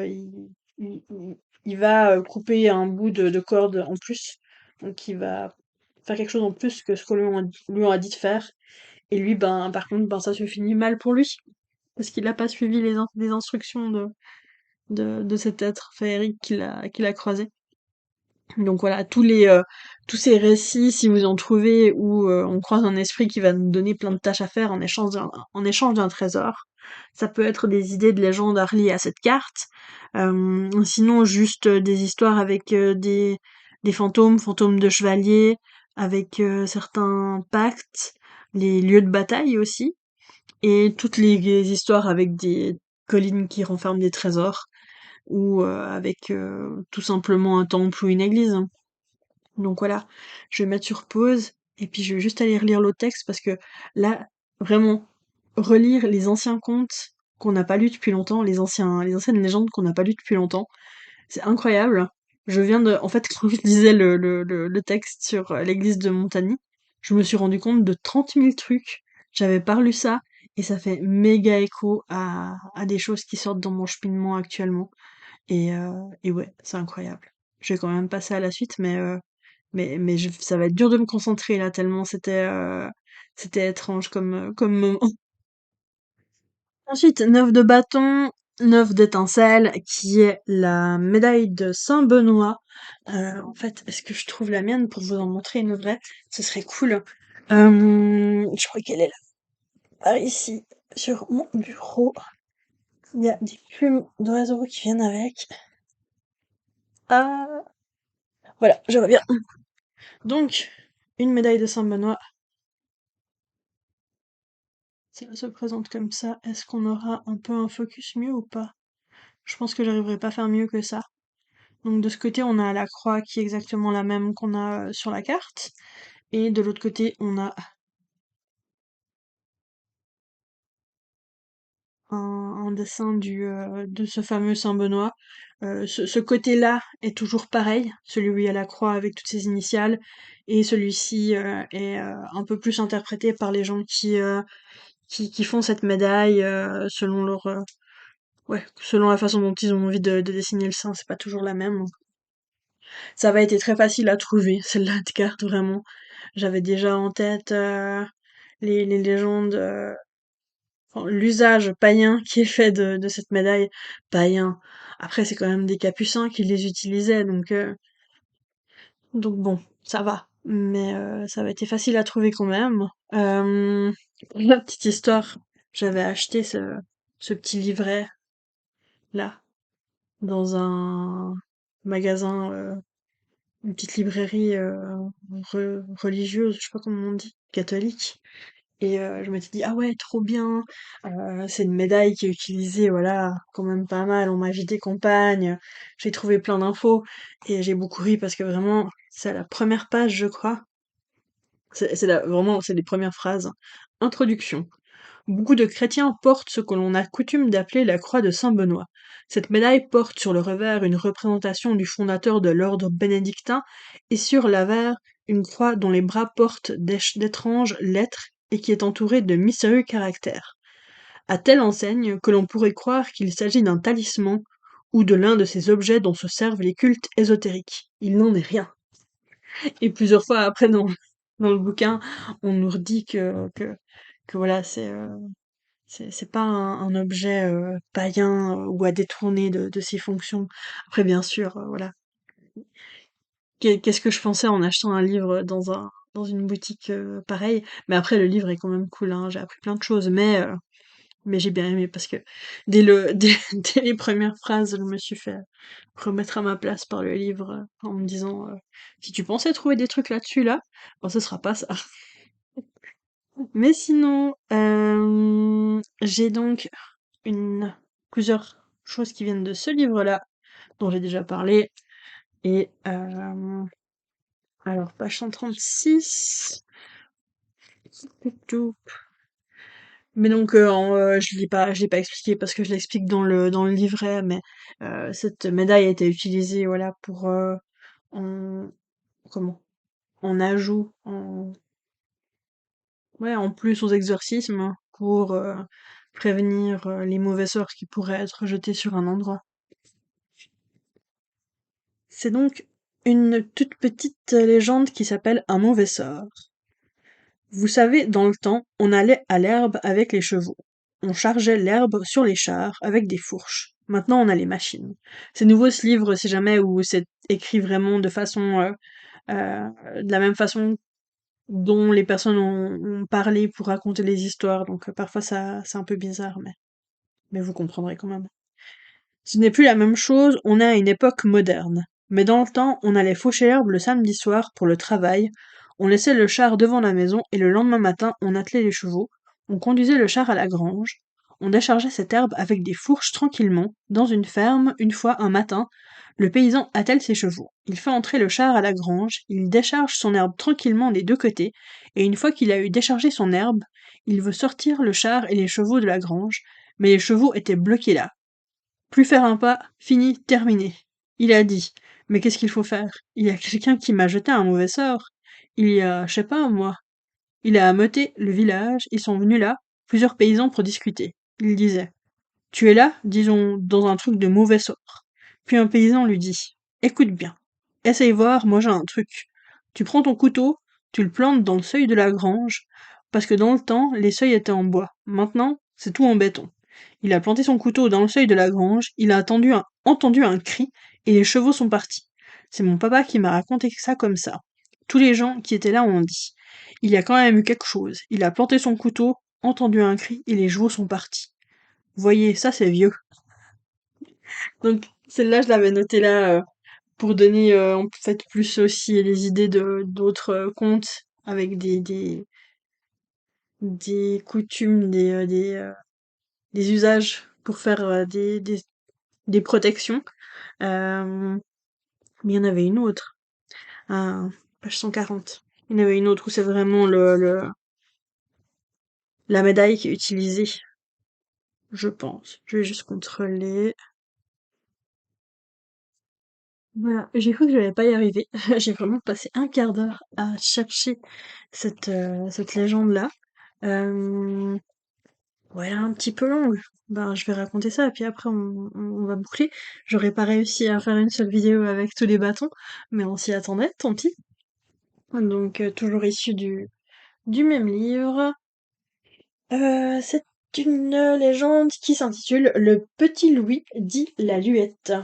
il va couper un bout de corde en plus. Donc il va faire quelque chose en plus que ce que lui on a dit de faire. Et lui, ben, par contre, ben, ça se finit mal pour lui, parce qu'il n'a pas suivi les instructions de cet être féerique qu'il a croisé. Donc voilà, tous ces récits, si vous en trouvez où on croise un esprit qui va nous donner plein de tâches à faire en échange d'un trésor, ça peut être des idées de légendes à relier à cette carte. Sinon, juste des histoires avec des fantômes de chevaliers, avec certains pactes, les lieux de bataille aussi. Et toutes les histoires avec des collines qui renferment des trésors, ou avec tout simplement un temple ou une église. Donc voilà, je vais mettre sur pause, et puis je vais juste aller relire l'autre texte, parce que là, vraiment, relire les anciens contes qu'on n'a pas lus depuis longtemps, les anciennes légendes qu'on n'a pas lues depuis longtemps, c'est incroyable. En fait, quand je lisais le texte sur l'église de Montagny, je me suis rendu compte de 30 000 trucs. J'avais pas relu ça, et ça fait méga écho à des choses qui sortent dans mon cheminement actuellement. Et ouais, c'est incroyable. Je vais quand même passer à la suite, ça va être dur de me concentrer là, tellement c'était étrange comme moment. Ensuite, 9 de bâton, 9 d'étincelle, qui est la médaille de Saint-Benoît. En fait, est-ce que je trouve la mienne pour vous en montrer une vraie? Ce serait cool. Je crois qu'elle est là, par ici, sur mon bureau. Il y a des plumes d'oiseaux qui viennent avec. Ah, voilà, je reviens. Donc, une médaille de Saint-Benoît, si elle se présente comme ça, est-ce qu'on aura un peu un focus mieux ou pas? Je pense que j'arriverai pas à faire mieux que ça. Donc de ce côté, on a la croix qui est exactement la même qu'on a sur la carte. Et de l'autre côté, on a un dessin de ce fameux Saint Benoît. Ce côté-là est toujours pareil, celui où il y a la croix avec toutes ses initiales, et celui-ci est un peu plus interprété par les gens qui font cette médaille selon leur ouais, selon la façon dont ils ont envie de dessiner le saint, c'est pas toujours la même. Donc ça va été très facile à trouver, celle-là de carte, vraiment. J'avais déjà en tête les légendes, enfin, l'usage païen qui est fait de cette médaille. Païen. Après, c'est quand même des capucins qui les utilisaient, donc bon, ça va. Mais ça va été facile à trouver quand même. Pour la petite histoire, j'avais acheté ce petit livret là dans un magasin, une petite librairie religieuse, je sais pas comment on dit, catholique. Et je m'étais dit, ah ouais, trop bien, c'est une médaille qui est utilisée, voilà, quand même pas mal en magie des campagnes. J'ai trouvé plein d'infos et j'ai beaucoup ri parce que vraiment, c'est à la première page, je crois. Vraiment, c'est les premières phrases. Introduction. Beaucoup de chrétiens portent ce que l'on a coutume d'appeler la croix de Saint-Benoît. Cette médaille porte sur le revers une représentation du fondateur de l'ordre bénédictin et sur l'avers une croix dont les bras portent d'étranges lettres et qui est entourée de mystérieux caractères. À telle enseigne que l'on pourrait croire qu'il s'agit d'un talisman ou de l'un de ces objets dont se servent les cultes ésotériques. Il n'en est rien. Et plusieurs fois après dans le bouquin, on nous redit que voilà, c'est pas un objet païen ou à détourner de ses fonctions. Après, bien sûr, voilà. Qu'est-ce que je pensais en achetant un livre dans une boutique pareille? Mais après, le livre est quand même cool, hein. J'ai appris plein de choses, mais j'ai bien aimé parce que dès les premières phrases, je me suis fait remettre à ma place par le livre en me disant si tu pensais trouver des trucs là-dessus là, bon, ce sera pas ça. Mais sinon, j'ai donc une plusieurs choses qui viennent de ce livre-là, dont j'ai déjà parlé. Et alors, page 136. Tout. Mais donc, je l'ai pas expliqué parce que je l'explique dans le livret, mais cette médaille a été utilisée, voilà, pour en comment? En ajout, ouais, en plus aux exorcismes, pour prévenir les mauvais sorts qui pourraient être jetés sur un endroit. C'est donc une toute petite légende qui s'appelle un mauvais sort. Vous savez, dans le temps, on allait à l'herbe avec les chevaux. On chargeait l'herbe sur les chars avec des fourches. Maintenant, on a les machines. C'est nouveau ce livre, si jamais, où c'est écrit vraiment de façon, de la même façon dont les personnes ont parlé pour raconter les histoires. Donc parfois, c'est un peu bizarre, mais vous comprendrez quand même. Ce n'est plus la même chose, on est à une époque moderne. Mais dans le temps, on allait faucher l'herbe le samedi soir pour le travail, on laissait le char devant la maison et le lendemain matin, on attelait les chevaux, on conduisait le char à la grange, on déchargeait cette herbe avec des fourches tranquillement, dans une ferme, une fois un matin, le paysan attelle ses chevaux. Il fait entrer le char à la grange, il décharge son herbe tranquillement des deux côtés, et une fois qu'il a eu déchargé son herbe, il veut sortir le char et les chevaux de la grange, mais les chevaux étaient bloqués là. Plus faire un pas, fini, terminé. Il a dit. Mais qu'est-ce qu'il faut faire? Il y a quelqu'un qui m'a jeté un mauvais sort. Il y a, je sais pas, moi. Il a ameuté le village, ils sont venus là, plusieurs paysans pour discuter. Il disait. Tu es là, disons, dans un truc de mauvais sort. Puis un paysan lui dit. Écoute bien. Essaye voir, moi j'ai un truc. Tu prends ton couteau, tu le plantes dans le seuil de la grange, parce que dans le temps, les seuils étaient en bois. Maintenant, c'est tout en béton. Il a planté son couteau dans le seuil de la grange, il a entendu un cri, et les chevaux sont partis. C'est mon papa qui m'a raconté ça comme ça. Tous les gens qui étaient là ont dit. Il y a quand même eu quelque chose. Il a planté son couteau, entendu un cri, et les chevaux sont partis. Voyez, ça c'est vieux. Donc celle-là, je l'avais notée là pour donner en fait plus aussi les idées de d'autres contes avec des coutumes, des usages pour faire des protections. Euh, mais il y en avait une autre, à page 140. Il y en avait une autre où c'est vraiment la médaille qui est utilisée. je pense. Je vais juste contrôler. Voilà, j'ai cru que j'allais pas y arriver. J'ai vraiment passé un quart d'heure à chercher cette légende-là. Euh, ouais, un petit peu longue. Ben, je vais raconter ça, et puis après on va boucler. J'aurais pas réussi à faire une seule vidéo avec tous les bâtons, mais on s'y attendait, tant pis. Donc, toujours issu du même livre. C'est une légende qui s'intitule Le petit Louis dit la Luette.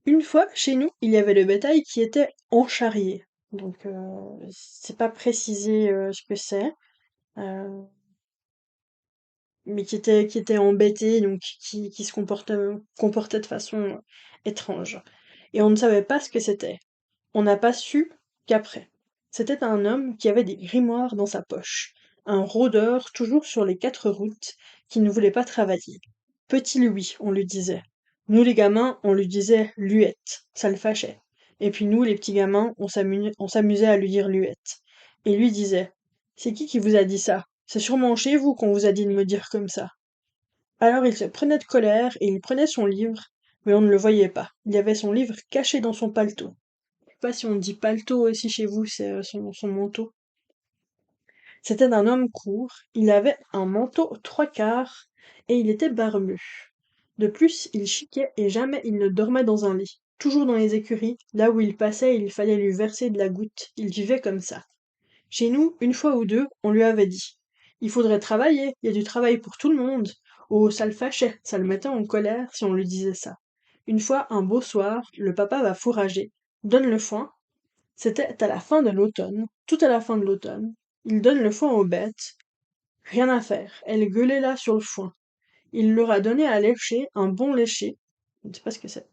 Une fois, chez nous, il y avait le bétail qui était encharrié. Donc, c'est pas précisé ce que c'est, euh, mais qui était embêté, donc qui se comportait de façon étrange. Et on ne savait pas ce que c'était. On n'a pas su qu'après. C'était un homme qui avait des grimoires dans sa poche, un rôdeur toujours sur les quatre routes, qui ne voulait pas travailler. Petit Louis, on lui disait. Nous les gamins, on lui disait Luette, ça le fâchait. Et puis nous, les petits gamins, on s'amusait à lui dire Luette. Et lui disait, c'est qui vous a dit ça? C'est sûrement chez vous qu'on vous a dit de me dire comme ça. Alors il se prenait de colère et il prenait son livre, mais on ne le voyait pas. Il y avait son livre caché dans son paletot. Je sais pas si on dit paletot aussi chez vous, c'est son manteau. C'était un homme court, il avait un manteau trois quarts, et il était barbu. De plus, il chiquait et jamais il ne dormait dans un lit. Toujours dans les écuries, là où il passait, il fallait lui verser de la goutte. Il vivait comme ça. Chez nous, une fois ou deux, on lui avait dit. Il faudrait travailler, il y a du travail pour tout le monde. Oh, ça le fâchait, ça le mettait en colère si on lui disait ça. Une fois, un beau soir, le papa va fourrager, donne le foin. C'était à la fin de l'automne, tout à la fin de l'automne. Il donne le foin aux bêtes. Rien à faire, elles gueulaient là sur le foin. Il leur a donné à lécher un bon lécher. Je ne sais pas ce que c'est.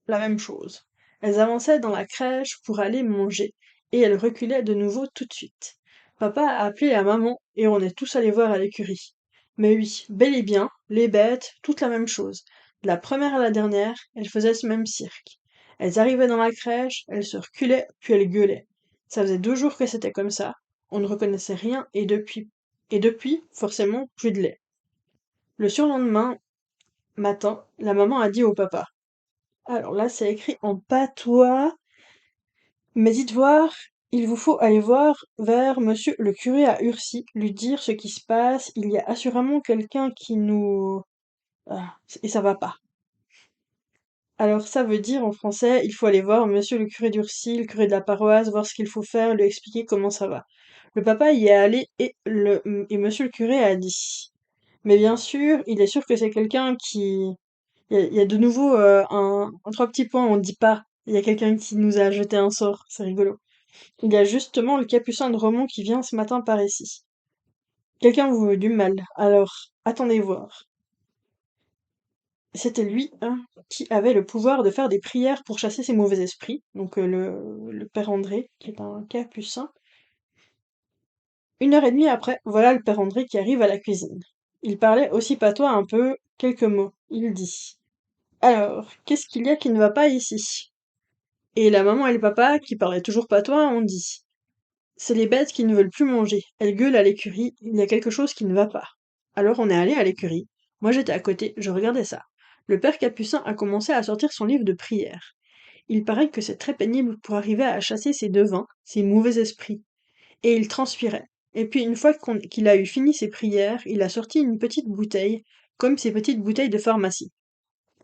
La même chose. Elles avançaient dans la crèche pour aller manger, et elles reculaient de nouveau tout de suite. Papa a appelé la maman, et on est tous allés voir à l'écurie. Mais oui, bel et bien, les bêtes, toutes la même chose. De la première à la dernière, elles faisaient ce même cirque. Elles arrivaient dans la crèche, elles se reculaient, puis elles gueulaient. Ça faisait 2 jours que c'était comme ça, on ne reconnaissait rien, et depuis, forcément, plus de lait. Le surlendemain matin, la maman a dit au papa. Alors là, c'est écrit en patois, mais dites voir, il vous faut aller voir vers monsieur le curé à Urcy, lui dire ce qui se passe, il y a assurément quelqu'un qui nous... Ah, et ça va pas. Alors ça veut dire en français, il faut aller voir monsieur le curé d'Urcy, le curé de la paroisse, voir ce qu'il faut faire, lui expliquer comment ça va. Le papa y est allé et monsieur le curé a dit. Mais bien sûr, il est sûr que c'est quelqu'un qui... Il y a de nouveau un trois petits points, on dit pas. Il y a quelqu'un qui nous a jeté un sort, c'est rigolo. Il y a justement le capucin de Romont qui vient ce matin par ici. Quelqu'un vous veut du mal, alors attendez voir. C'était lui, hein, qui avait le pouvoir de faire des prières pour chasser ces mauvais esprits, donc le père André, qui est un capucin. 1 heure et demie après, voilà le père André qui arrive à la cuisine. Il parlait aussi patois un peu, quelques mots. Il dit. Alors, qu'est-ce qu'il y a qui ne va pas ici? Et la maman et le papa, qui parlaient toujours patois, ont dit. C'est les bêtes qui ne veulent plus manger. Elles gueulent à l'écurie, il y a quelque chose qui ne va pas. Alors on est allé à l'écurie. Moi j'étais à côté, je regardais ça. Le père Capucin a commencé à sortir son livre de prières. Il paraît que c'est très pénible pour arriver à chasser ces devins, ces mauvais esprits. Et il transpirait. Et puis une fois qu'il a eu fini ses prières, il a sorti une petite bouteille, comme ces petites bouteilles de pharmacie.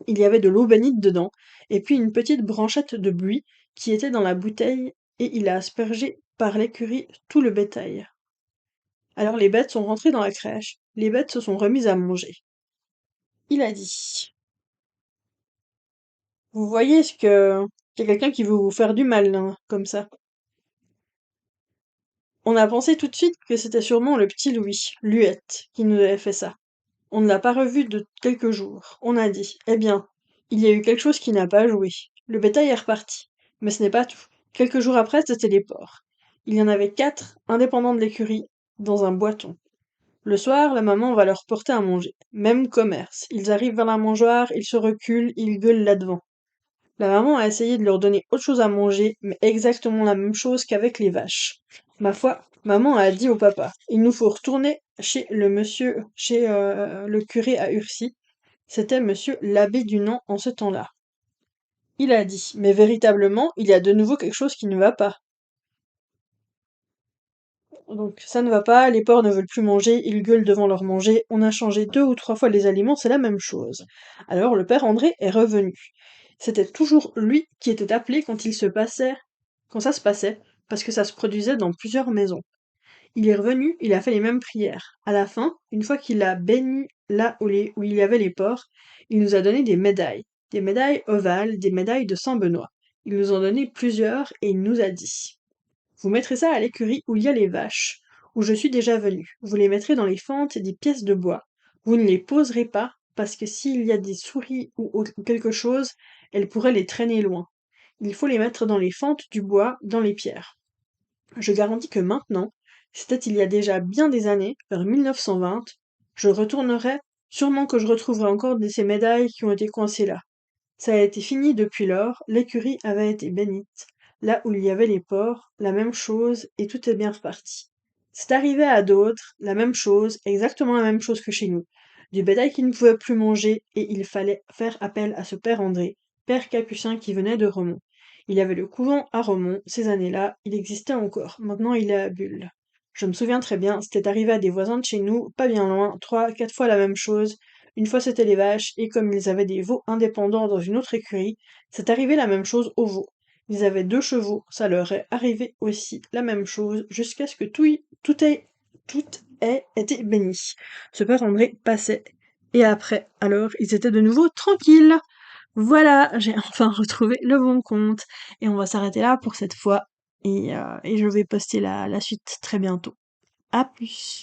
Il y avait de l'eau bénite dedans, et puis une petite branchette de buis qui était dans la bouteille, et il a aspergé par l'écurie tout le bétail. Alors les bêtes sont rentrées dans la crèche, les bêtes se sont remises à manger. Il a dit. Vous voyez ce que qu'il y a quelqu'un qui veut vous faire du mal, hein, comme ça. On a pensé tout de suite que c'était sûrement le petit Louis, Luette, qui nous avait fait ça. On ne l'a pas revu de quelques jours. On a dit, eh bien, il y a eu quelque chose qui n'a pas joué. Le bétail est reparti. Mais ce n'est pas tout. Quelques jours après, c'était les porcs. Il y en avait 4, indépendants de l'écurie, dans un boiton. Le soir, la maman va leur porter à manger. Même commerce. Ils arrivent vers la mangeoire, ils se reculent, ils gueulent là-devant. La maman a essayé de leur donner autre chose à manger, mais exactement la même chose qu'avec les vaches. Ma foi, maman a dit au papa, il nous faut retourner chez le curé à Urcy. C'était monsieur l'abbé Dunant en ce temps-là. Il a dit, mais véritablement, il y a de nouveau quelque chose qui ne va pas. Donc ça ne va pas, les porcs ne veulent plus manger, ils gueulent devant leur manger, on a changé 2 ou 3 fois les aliments, c'est la même chose. Alors le père André est revenu. C'était toujours lui qui était appelé quand ça se passait, parce que ça se produisait dans plusieurs maisons. Il est revenu, il a fait les mêmes prières. À la fin, une fois qu'il a béni là où il y avait les porcs, il nous a donné des médailles ovales, des médailles de Saint Benoît. Il nous en a donné plusieurs et il nous a dit: vous mettrez ça à l'écurie où il y a les vaches, où je suis déjà venu. Vous les mettrez dans les fentes des pièces de bois. Vous ne les poserez pas, parce que s'il y a des souris ou quelque chose, elles pourraient les traîner loin. Il faut les mettre dans les fentes du bois, dans les pierres. Je garantis que maintenant, c'était il y a déjà bien des années, vers 1920, je retournerai, sûrement que je retrouverai encore ces médailles qui ont été coincées là. Ça a été fini depuis lors, l'écurie avait été bénite. Là où il y avait les porcs, la même chose, et tout est bien reparti. C'est arrivé à d'autres, la même chose, exactement la même chose que chez nous. Du bétail qui ne pouvait plus manger, et il fallait faire appel à ce père André, père capucin qui venait de Romont. Il y avait le couvent à Romont, ces années-là, il existait encore, maintenant il est à Bulle. Je me souviens très bien, c'était arrivé à des voisins de chez nous, pas bien loin, 3, 4 fois la même chose. Une fois c'était les vaches, et comme ils avaient des veaux indépendants dans une autre écurie, c'est arrivé la même chose aux veaux. Ils avaient 2 chevaux, ça leur est arrivé aussi la même chose, jusqu'à ce que tout ait été béni. Ce père André passait, et après, alors, ils étaient de nouveau tranquilles. Voilà, j'ai enfin retrouvé le bon compte, et on va s'arrêter là pour cette fois, et je vais poster la suite très bientôt. À plus!